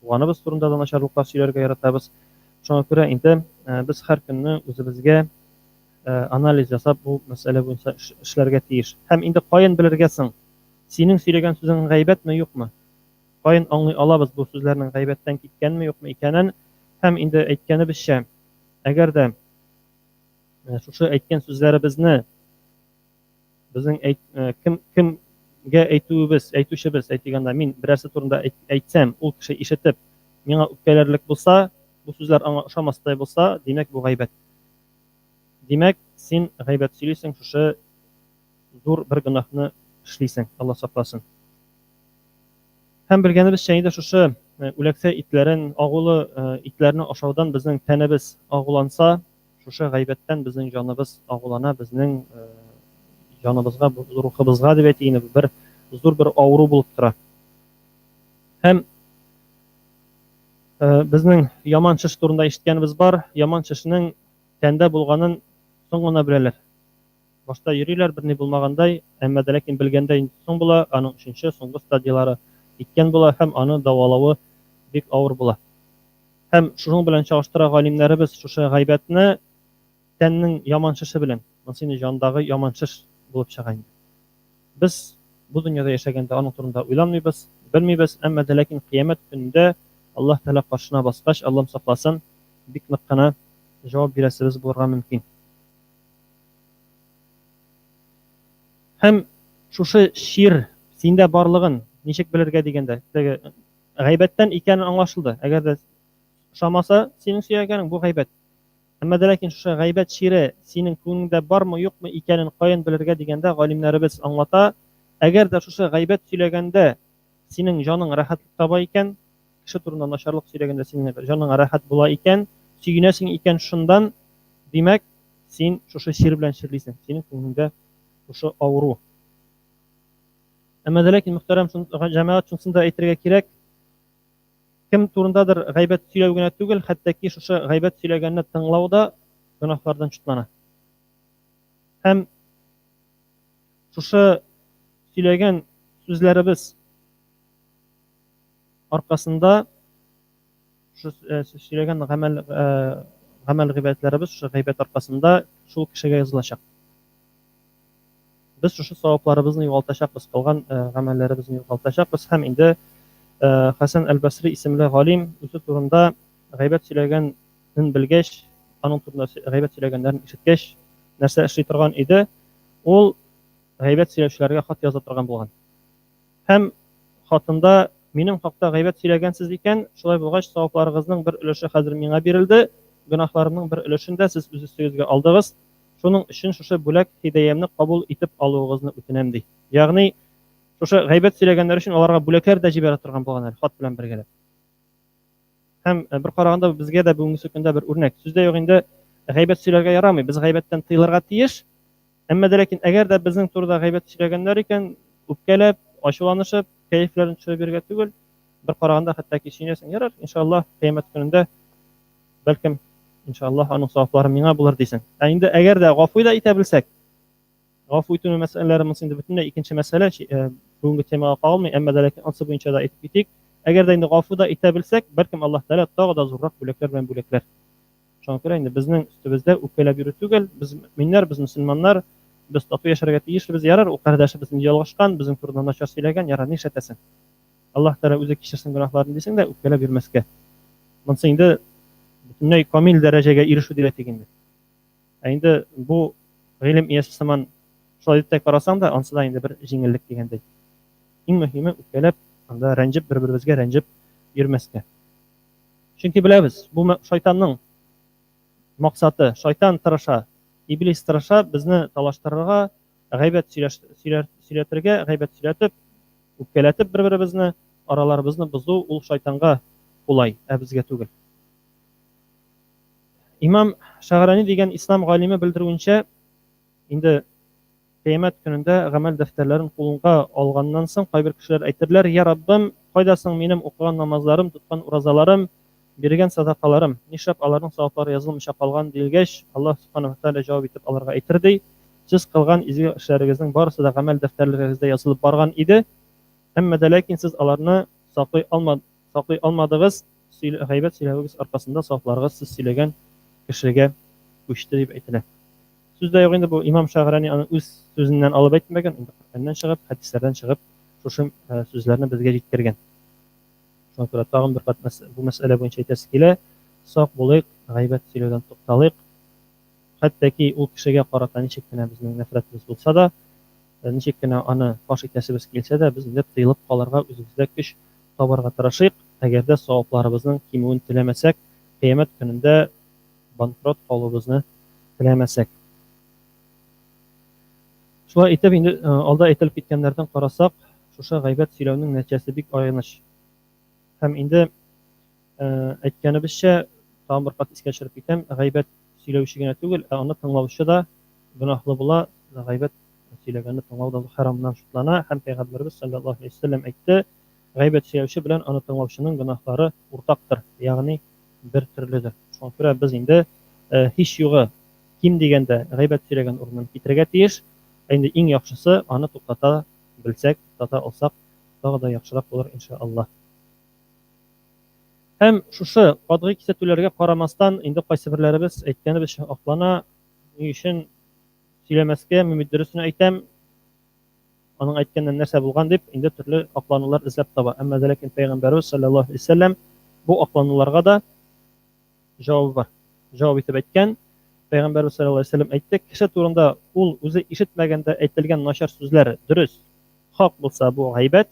туганыбыз турында да начарлыклар сөйләргә яратабыз. Шуңа күрә инде без һәр көнне үзебезгә анализ ясап бу мәсьәлә буенча эшләргә тиеш. Һәм инде каян белергә соң, синең сөйләгән сүзең гайбәтме, юкмы? Каян аңлый алабыз бу сүзләрнең гайбәттән киткәнме, юкмы икәнен? Һәм инде әйткәнебезчә, әгәр дә шушы әйткән сүзләребезне безнең кемгә әйтүчебез әйтгәндә, мин берәрсе турында әйтсәм, ул кеше ишетеп, миңа үпкәләрлек булса, бу сүзләр аңа ошамастай булса, димәк бу гайбәт. Димәк, син гайбәт сөйлисең, шушы зур бер гөнаһны эшлисең, Алла сакласын. Һәм белгәнебезчә инде шушы үләксә итләрен, агулы итләрне ашаудан безнең тәнебез агуланса, шушы гайбәттән безнең җаныбыз агулана, безнең җаныбызга, рухыбызга дип әйтик, бер зур бер авыру булып тора. Һәм безнең яман шеш турында ишеткәнебез бар, яман шешнең тәндә булганын соң гына беләләр. Башта йөриләр, берни булмагандай, әмма дә ләкин белгәндә соң була, аның өченче, соңгы стадиялары иткән була һәм аны давалавы бик авыр була. Һәм шуның белән чагыштыра галимнәребез шушы гайбәтне тәннең яман шеше белән, монысы җандагы яман шеш булып чыга инде. Без бу дөньяда яшәгәндә аның турында уйланмыйбыз, белмибез, әмма дә ләкин кыямәт көндә Аллаһ Тәгалә каршына баскач, Аллаһ сакласын, бик нык кына җавап бирәсебез булырга мөмкин. Һәм шушы шир синдә барлыгын ничек белергә дигәндә, теге гайбәттән икәнен аңлашылды. Әгәр дә шамаса, синең сөйләгәнең бу гайбәт. Әмма дә ләкин шушы гайбәт шире синең күңелеңдә бармы, юкмы икәнен каян белергә дигәндә, галимнәребез аңлата. Әгәр дә шушы гайбәт сөйләгәндә синең җаның рәхәтлек таба икән, кеше турында начарлык сөйләгәндә синең җаның рәхәт була икән, сөйгенәсең икән шундан, димәк, син шушы шир белән ширлисең. Синең күңелеңдә шушы авыру. Әмма дә ләкин мөхтәрәм җәмәгать, шунысын да әйтергә кирәк, кем турындадыр гайбәт сөйләү генә түгел, хәтта шушы гайбәт сөйләгәнне тыңлау да гөнаһлардан чутлана. Һәм шушы сөйләгән сүзләребез аркасында, шушы сөйләгән гамәл гыйбәтләребез шушы гайбәт аркасында шул кешегә язылачак. Без шушы савапларыбызны югалтачакбыз, кылган гамәлләребезне югалтачакбыз. Һәм инде Хәсән әл-Басри исемле галим үзе турында гайбәт сөйләгәнен белгәч, аның турында гайбәт сөйләгәннәрен ишеткәч, нәрсә эшли торган иде? Ул гайбәт сөйләүчеләргә хат яза торган булган. Һәм хатында Минем хакта гайбәт сөйләгәнсез икән, шулай булгач, савапларыгызның бер өлеше хәзер миңа бирелде, гөнаһларымның бер өлешен дә сез үз өстегезгә алдыгыз. Шуның өчен шушы бүләк һидаямны кабул итеп алуыгызны үтенәм ди. Ягъни шушы гайбәт сөйләгәннәр өчен аларга бүләкләр дә җибәрә торган булган әле, хат белән бергәләп. Һәм бер караганда безгә дә бүгенге көндә бер үрнәк. Сүздә юк инде гайбәт сөйләргә ярамый, без гайбәттән тыелырга тиеш. Әмма дә ләкин әгәр дә безнең турыда гайбәт сөйләгәннәр икән, үпкәләп, ачуланышып, кәефләрен төшереп бирергә түгел, бер караганда хәтта кичинәсең, ярар, иншаллаһ, кыямәт көнендә бәлкем иншаллаһ аның саваплары миңа булыр дисең. Ә инде әгәр дә гафу да итә белсәк, гафу итү мәсьәләләре инде бөтенләй икенче мәсьәлә, бүгенге темага кагылмый, әмма дә ләкин ансы буенча да әйтеп китик. Әгәр дә инде гафу да итә белсәк, бәлкем Аллаһ Тәгалә тагы да зуррак бүләкләр белән бүләкләр. Шуңа күрә инде безнең өстебездә үпкәләп йөрү түгел, без мөэминнәр, без мөселманнар, без тату яшәргә тиешлебез, ярар, ул кардәшебез инде ялгышкан, безнең турыда начар сөйләгән, ярар, нишләтәсең? Аллаһ Тәгалә үзе кичерсен гөнаһларын дисең дә, үпкәләп йөрмәскә. Монысы инде бөтенләй камил дәрәҗәгә ирешү дип әйтик инде. Ә инде бу гыйлем иясе сыман шулай дип карасаң да, ансы да инде бер җиңеллек дигәндәй. Иң мөһиме үпкәләп, анда рәнҗеп, бер-беребезгә рәнҗеп йөрмәскә. Чөнки беләбез, бу шайтанның максаты, шайтан тырыша, иблис тырыша безне талаштырырга, гайбәт сөйләтергә, гайбәт сөйләтеп, үпкәләтеп бер-беребезне, араларыбызны бозу ул шайтанга кулай, ә безгә түгел. Имам Шагърани дигән ислам галиме белдерүенчә, инде кыямәт көнендә гамәл дәфтәрләрен кулга алганнан соң кайбер кешеләр әйтерләр: "Я Раббым, кайдасың минем укыган намазларым, тоткан уразаларым, биргән садакаларым, нишләп аларның саваплары язылмыйча калган?" дилгәч, Аллаһ Субханаһу ва Тааля җавап итеп аларга әйтер ди: "Сез кылган изге эшләрегезнең барысы да гамәл дәфтәрләрегездә язылып барган иде, әмма дә ләкин сез аларны саклый алмадыгыз, гайбәт сөйләвегез аркасында савапларыгыз сез сөйләгән кешегә күчте" дип әйтелә. Сүздә юк инде бу Имам Шагърани аны үз сүзеннән алып әйтмәгән, инде Коръәннән чыгып, хәдисләрдән чыгып, шушы сүзләрне безгә җиткергән. Шуңа күрә тагын бер кат бу мәсьәлә буенча әйтәсе килә, сак булыйк, гайбәт сөйләүдән тукталыйк. Хәтта ул кешегә карата ничек кенә безнең нәфрәтебез булса да, ничек кенә аны фаш итәсебез килсә дә, без инде тыелып калырга, үзебездә көч табарга тырышыйк. Әгәр дә савапларыбызның кимүен теләмәсәк, кыямәт көнендә банкрот калуыбызны теләмәсәк. Шулай итеп, инде алда әйтелеп киткәннәрдән карасак, шушы гайбәт сөйләүнең нәтиҗәсе бик аныч. Һәм инде әйткәнебезчә, тагын бер кат искә төшереп китәм, гайбәт сөйләүче генә түгел, ә аны тыңлаучы да гөнаһлы була, гайбәт сөйләгәнне тыңлау да харамнан шутлана, һәм Пәйгамбәрбез саллаллаһу алейһи ва саллям әйтте: "Гайбәт сөйләүче белән аны тыңлаучының гөнаһлары уртактыр", ягъни бер төрледер. Шуңа күрә без инде һич югы ким дигәндә гайбәт сөйләгән урынын китергә тиеш. Инде иң яхшысы аны туктата белсәк, туктата алсак, тагы да яхшырак булыр иншааллаһ. Һәм шушы катгый кисәтүләргә карамастан, инде кайсы берләребез әйткәнебезчә аклана, ни өчен сөйләмәскә, мөмит дөресен әйтәм, аның әйткәннән нәрсә булган дип, инде төрле акланулар эзләп таба. Әмма дә ләкин Пәйгамбәрбез саллаллаһу алейһи ва саллям бу аклануларга да җавап бар. Җавап итеп әйткән. Пәйгамбәрбез саллаллаһу алейһи ва саллям әйтте: "Кеше турында ул үзе ишетмәгәндә әйтелгән начар сүзләр дөрес, хак булса бу гайбәт.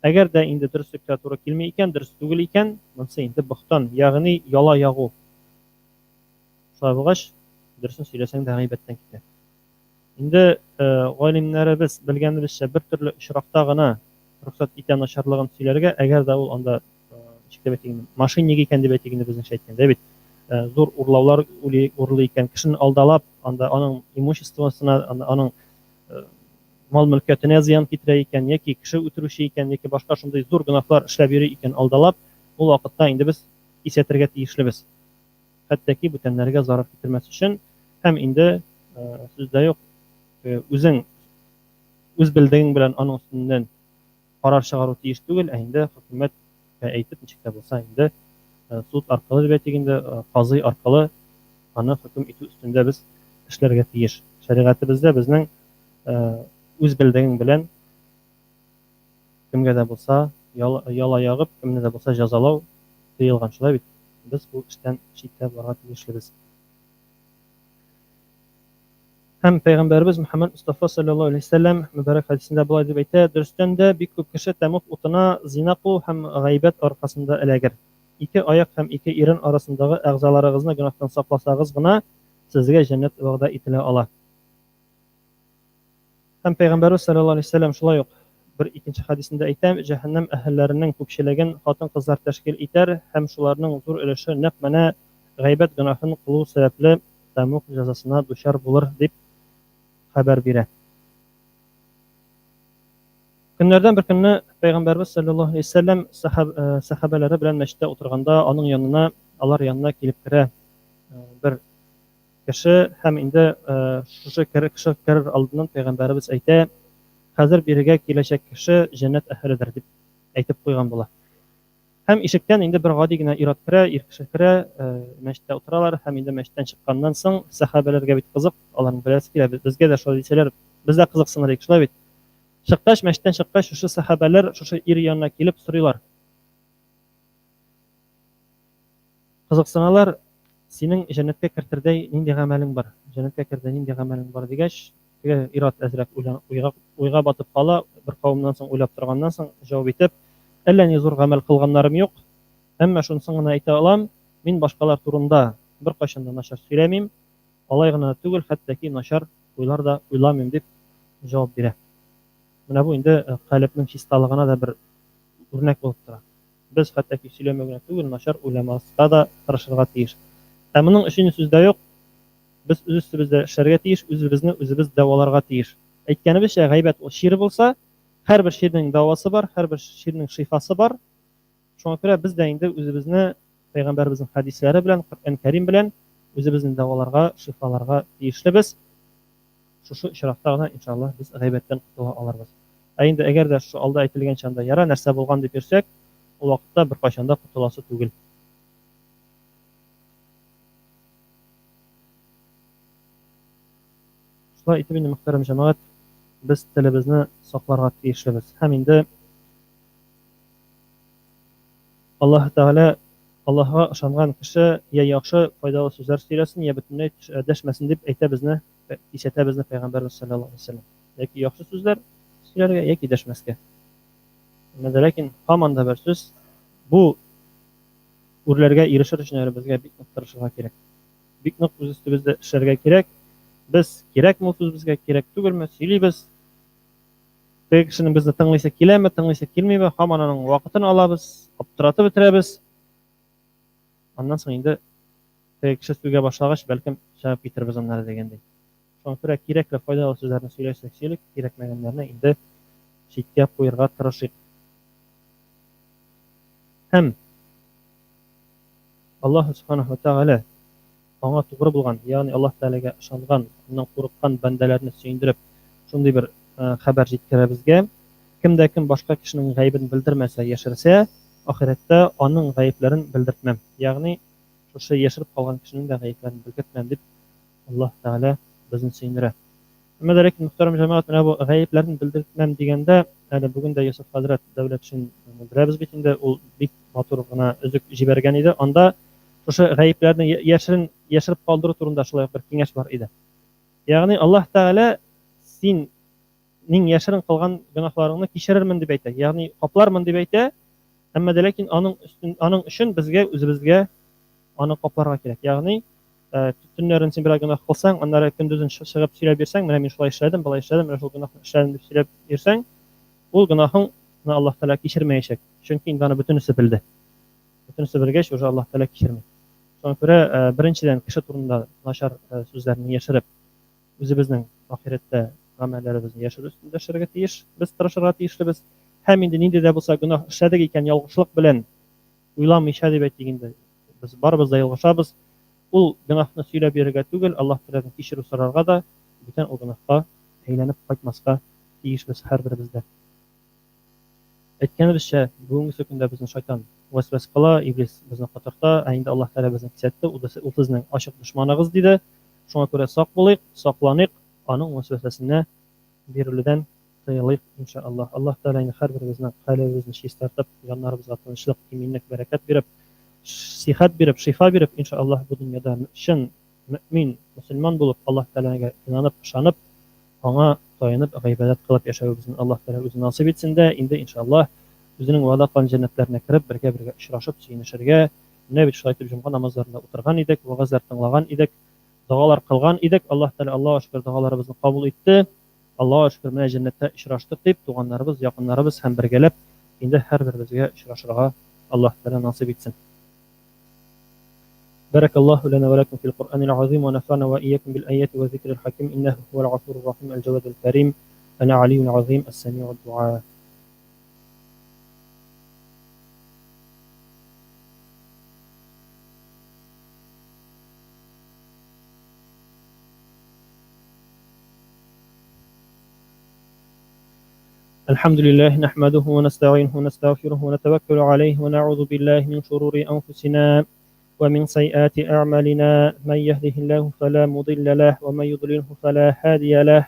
Әгәр дә инде дөреслеккә туры килмәй икән, дөрес түгел икән, монысы инде бохтан, ягъни яла ягу. Шулай булгач, дөресен сөйләсәң дә гайбәттән китә." Инде галимнәребез белгәнебезчә бер төрле очракта гына рөхсәт итә начарлыгын сөйләргә, әгәр дә ул анда ничек дип әйтик, мошенник икән дип әйтик инде безнеңчә әйткәндә бит. Зур урлаулар урлый икән, кешене алдалап, анда аның имуществосына, аның мал-мөлкәтенә зыян китерә икән, яки кеше үтерүче икән, яки башка шундый зур гөнаһлар эшләп йөри икән алдалап, ул вакытта инде без исәтергә тиешлебез. Хәтта ки бүтәннәргә зарар китермәс өчен, һәм инде сүздә юк, үзең үз белдегең белән аның өстеннән карар чыгару тиеш түгел, ә инде хөкүмәт әйтеп ничек тә булса инде суд аркылы дип әйтик инде, казый аркылы аны хөкем итү өстендә без эшләргә тиеш. Шәригатебездә безнең үз белдегең белән кемгә дә булса яла ягып, кемне дә булса җәзалау тыелган, шулай бит. Без бу эштән читтә барырга тиешлебез. Һәм Пәйгамбәрбез Мөхәммәд Мустафа саллаллаһу алейһи ва сәлләм мөбарәк хәдисендә болай дип әйтә: "Дөрестән дә бик күп кеше тәмуг утына зина кылу һәм гайбәт аркасында эләгер. Ике аяк һәм ике ирен арасындагы әгъзаларыгызны гөнаһтан сакласагыз гына, сезгә җәннәт вәгъдә ителә ала." Һәм Пәйгамбәрбез саллаллаһу алейһи ва сәлләм шулай ук бер икенче хәдисендә әйтә: "Җәһәннәм әһелләренең күпчелеген хатын-кызлар тәшкил итәр һәм шуларның зур өлеше нәкъ менә гайбәт гөнаһын кылу сәбәпле тәмуг җәзасына дучар булыр" дип хәбәр бирә. Көннәрдән бер көнне Пәйгамбәрбез саллаллаһу алейһи ва сәлләм сахабалары белән мәчеттә утырганда, аның янына, алар янына килеп керә бер кеше һәм инде шушы кеше керер алдыннан Пәйгамбәрбез әйтә: "Хәзер бирегә киләчәк кеше җәннәт әһеледер" дип әйтеп куйган була. Һәм ишектән инде бер гади генә ир-ат керә, ир кеше керә, мәчеттә утыралар һәм инде мәчеттән чыкканнан соң сахабаларга бит кызык, аларның беләсе килә, безгә дә шулай дисәләр, без дә кызыксыныр идек, шулай бит. Чыккач, мәчеттән чыккач, шушы сахабалар шушы ир янына килеп сорыйлар. Кызыксыналар, синең җәннәткә кертердәй нинди гамәлең бар? Җәннәткә кердәй нинди гамәлең бар дигәч, теге ир-ат әзрәк уйга батып кала, бер кавымнан соң уйлап торганнан соң җавап итеп: "Әллә ни зур гамәл кылганнарым юк, әмма шунысын гына әйтә алам, мин башкалар турында беркайчан да начар сөйләмим, алай гына түгел, хәтта начар уйлар да уйламыйм" дип җавап бирә. Менә бу инде калбнең чисталыгына да бер үрнәк булып тора. Без хәтта сөйләмәү генә түгел, начар уйламаска да тырышырга тиеш. Ә моның өчен сүздә юк. Без үз өстебездә эшләргә тиеш, үзебезне үзебез дәваларга тиеш. Әйткәнебезчә, гайбәт ул шир булса, һәрбер ширнең дәвасы бар, һәрбер ширнең шифасы бар. Шуңа күрә без дә инде үзебезне Пәйгамбәрбезнең хәдисләре белән, Коръән Кәрим белән үзебезне дәваларга, шифаларга тиешлебез. Шушы очракта гына иншаллаһ без гайбәттән кутыла алырбыз. Ә инде әгәр дә шу алда әйтелгән чанда яра нәрсә булган дип йөрсәк, ул вакытта беркайчан да кутыласы түгел. Шулай итеп инде, мөхтәрәм җәмәгать, без телебезне сакларга тиешлебез. Һәм инде Аллаһ Тәгалә, Аллаһка ышанган кеше я яхшы, файдалы сүзләр сөйләсен, я бөтенләй дәшмәсен дип әйтә безне, кисәтә безне Пәйгамбәрбез саллаллаһу алейһи ва сәлләм. Яки яхшы сүзләр сөйләргә, яки дәшмәскә. Ләкин һаман да бер сүз, бу үрләргә ирешер өчен әле безгә бик нык тырышырга кирәк. Бик нык үз өстебездә эшләргә кирәк. Без кирәкме сүз безгә, кирәк түгелме, сөйлибез. Теге кешенең безне тыңлыйсы киләме, тыңлыйсы килмиме, һаман аның вакытын алабыз, аптыратып бетерәбез. Аннан соң инде теге кеше сүзгә башлагач, бәлкем чыгып китербез аннары дигәндәй. Шуңа күрә кирәкле, файдалы сүзләрне сөйләсәк сөйлик, кирәкмәгәннәрне инде читкә куярга тырышыйк. Һәм Аллаһ Субханаһу ва Тәгалә аңа тугры булган, ягъни Аллаһ Тәгаләгә ышанган, уннан курыккан бәндәләрне сөендереп, шундый бер хәбәр җиткерә безгә. Кемдә кем башка кешенең гаебен белдермәсә, яшерсә, ахирәттә аның гаепләрен белдертмәм. Ягъни шушы яшереп калган кешенең дә гаепләрен белдертмәм дип Аллаһ Тәгалә безне сөендерә. Әмма дә ләкин, мөхтәрәм җәмәгать, менә бу гаепләрен белдертмәм дигәндә, әле бүген дә Йосыф хәзрәт Дәүләтшин беләбез бит инде, ул бик матур гына өзек җибәргән иде. Анда шушы гаепләрне яшереп калдыру турында шулай бер киңәш бар иде. Ягъни Аллаһ Тәгалә синең яшерен кылган гөнаһларыңны кичерермен дип әйтә. Ягъни каплармын дип әйтә. Әмма дә ләкин аның өчен безгә үзебезгә аны капларга кирәк. Ягъни төннәрен син бер гөнаһ кылсаң, аннары көндезен чыгып сөйләп бирсәң, менә мин шулай эшләдем, болай эшләдем, менә шул гөнаһны эшләдем дип сөйләп бирсәң, ул гөнаһың Аллаһ Тәгалә кичермәячәк. Чөнки инде аны бөтенесе белде. Бөтенесе белгәч, уже Аллаһ Тәгалә кичерми. Шуңа күрә беренчедән кеше турында начар сүзләрне яшереп, үзебезнең ахирәттә гамәлләребезне яшерү өстендә эшләргә тиеш, без тырышырга тиешлебез. Һәм инде нинди дә булса гөнаһ эшләдек икән, ялгышлык белән уйламыйча дип әйтик инде. Без барыбыз да ялгышабыз. Ул гөнаһны сөйләп бирергә түгел, Аллаһ Тәгаләдән кичерү сорарга да, бүтән ул гөнаһка әйләнеп кайтмаска тиешбез һәрберебез дә. Әйткәнебезчә, бүгенге көндә безне шайтан вәсвәс кыла, иблис безне катырта, ә инде Аллаһ Тәгалә безне кисәтте, ул безнең ачык дошманыбыз диде. Шуңа күрә сак булыйк, сакланыйк, аның вәсвәсәсенә бирелүдән тыелыйк иншааллаһ. Аллаһ Тәгалә һәрберебезнең калбыбызны чистартып, җаннарыбызга тынычлык, иминлек, бәрәкәт биреп, сихәт биреп, шифа биреп, иншааллаһ бу дөньяда чын mümin, musulman bulup Allah Teala'ya inanıp, ышанып, аңа таянып, гыйбадәт кылып яшәүебезне Аллаһ Тәала үзе насыйп итсен дә, инде иншаллаһ үзенең вәгъдә кылган җәннәтләренә кереп, бергә-бергә очрашып, сөенешергә, менә бит шулай итеп җомга намазларында утырган идек, вагызлар тыңлаган идек, дуалар кылган идек. Аллаһ Тәала Аллаһа шөкер дуаларыбызны кабул итте. Аллаһа шөкер менә җәннәттә очраштык дип, туганнарыбыз, якыннарыбыз һәм бергәләп инде һәрберебезгә очрашырга Аллаһ Тәала насыйп итсен. بارك الله لنا ولكم في القرآن العظيم ونفعنا وإياكم بالآيات والذكر الحكيم إنه هو الغفور الرحيم الجواد الكريم العلي العظيم السميع الدعاء. الحمد لله نحمده ونستعينه ونستغفره ونتوكل عليه ونعوذ بالله من شرور أنفسنا ومن سيئات أعمالنا من يهده الله فلا مضل له ومن يضلله فلا هادي له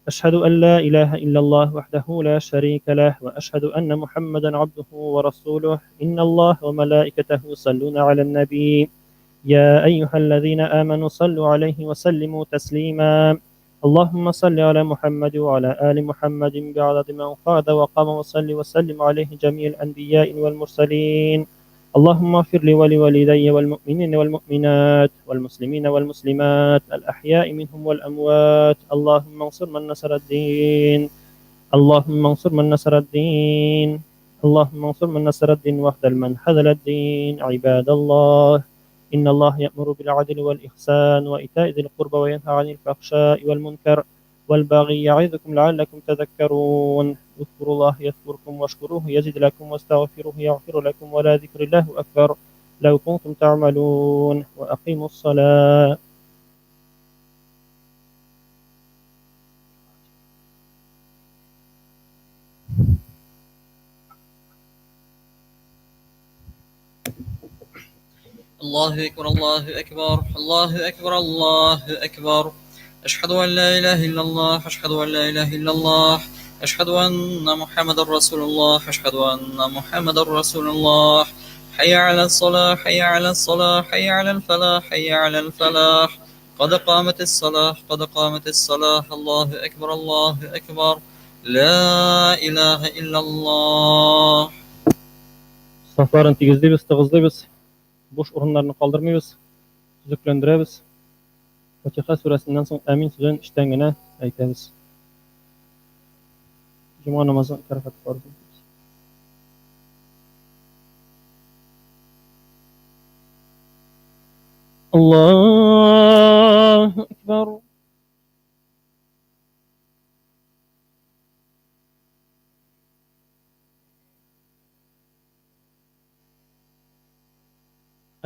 أشهد أن لا إله إلا الله وحده لا شريك له وأشهد أن محمدا عبده ورسوله إن الله وملائكته يصلون على النبي يا أيها الذين آمنوا صلوا عليه وسلموا تسليما اللهم صل على محمد وعلى آل محمد بعدد من قاد وقام وصل وسلم عليه جميع الأنبياء والمرسلين اللهم اغفر لي ولوالدي والمؤمنين والمؤمنات والمسلمين والمسلمات الأحياء منهم والأموات اللهم انصر من نصر الدين اللهم انصر من نصر الدين اللهم انصر من نصر الدين واخذل من خذل الدين عباد الله إن الله يأمر بالعدل والإحسان وإيتاء ذي القربى وينهى عن الفحشاء والمنكر والبغي يعظكم لعلكم تذكرون اذكروا الله يذكركم واشكروه يزد لكم واستغفروه يغفر لكم ولا ذكر الله أكبر لو كنتم تعملون وأقيموا الصلاة. الله أكبر الله أكبر الله أكبر الله أكبر أشهد أن لا إله إلا الله أشهد أن لا إله إلا الله أشهد أن محمد رسول الله أشهد أن محمد رسول الله حي على الصلاة حي على الصلاة حي على الفلاح حي على الفلاح قد قامت الصلاة قد قامت الصلاة الله أكبر الله أكبر لا إله إلا الله. Safların tigizleybiz, tığızlıyız. Boş orunlarını kaldırmıyoruz. Tüzüklendiremiz. Fatiha suresinden sonra amin sözün işten gene aytamiz. Cuma namazı tarafat farz. Allahu Ekber.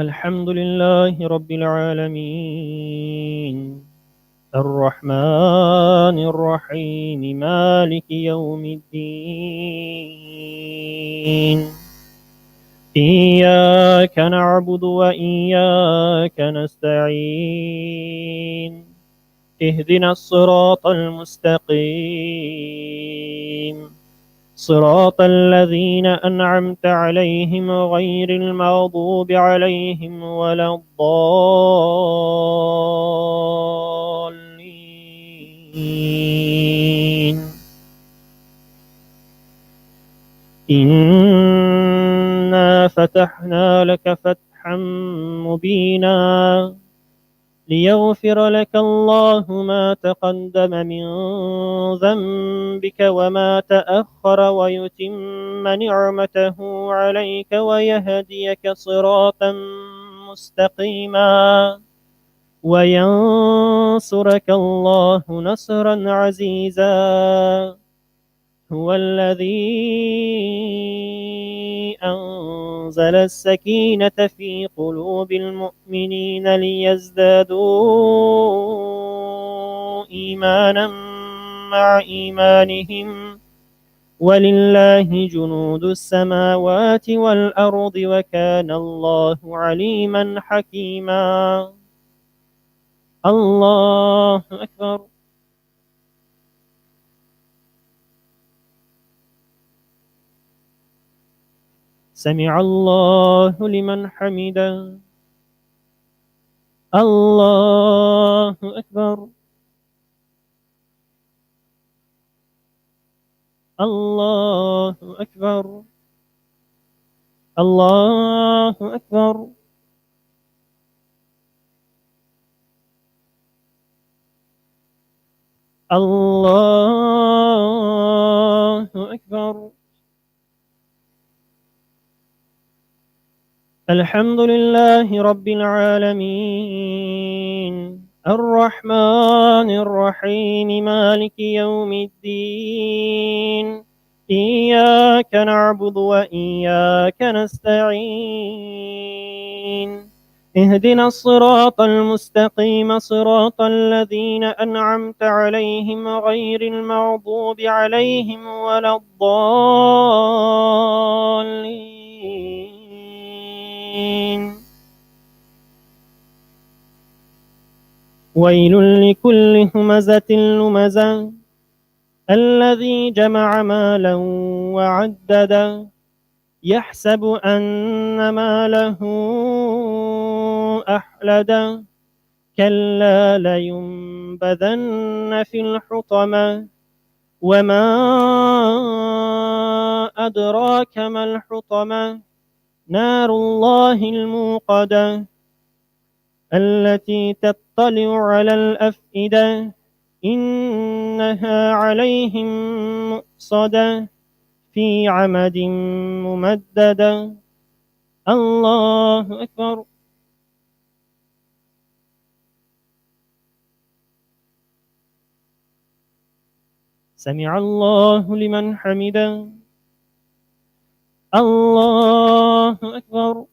الحمد لله رب العالمين الرحمن الرحيم مالك يوم الدين إياك نعبد وإياك نستعين اهدنا الصراط المستقيم صراط الذين أنعمت عليهم غير المغضوب عليهم ولا الضالين إنا فتحنا لك فتحا مبينا ليغفر لك الله ما تقدم من ذنبك وما تأخر ويتم نعمته عليك ويهديك صراطا مستقيما وينصرك الله نصرا عزيزا هو الذي أنزل السكينة في قلوب المؤمنين ليزدادوا إيمانا مع إيمانهم ولله جنود السماوات والأرض وكان الله عليما حكيما. الله أكبر. سمع الله لمن حمده. الله أكبر. الله أكبر. الله أكبر. الله أكبر. الحمد لله رب العالمين الرحمن الرحيم مالك يوم الدين إياك نعبد وإياك نستعين اهدنا الصراط المستقيم صراط الذين أنعمت عليهم غير المغضوب عليهم ولا الضالين. ويل لكل همزة لمزة الذي جمع مالا وعدده يحسب أن ماله أحلده كلا لينبذن في الحطمة وما أدراك ما الحطمة نار الله الموقدة التي تطلع على الأفئدة إنها عليهم مؤصدة في عمد ممددة. الله أكبر. سمع الله لمن حمده. الله أكبر.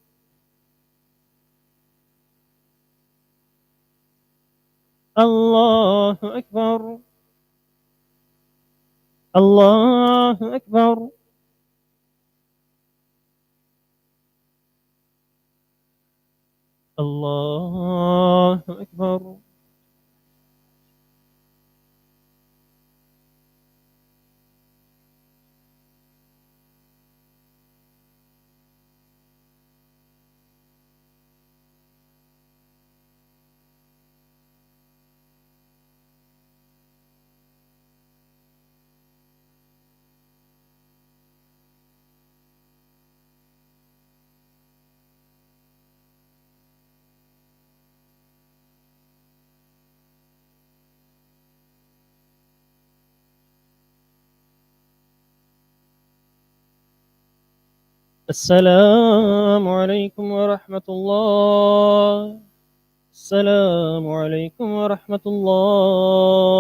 الله أكبر. الله أكبر. الله أكبر. السلام عليكم ورحمة الله. السلام عليكم ورحمة الله.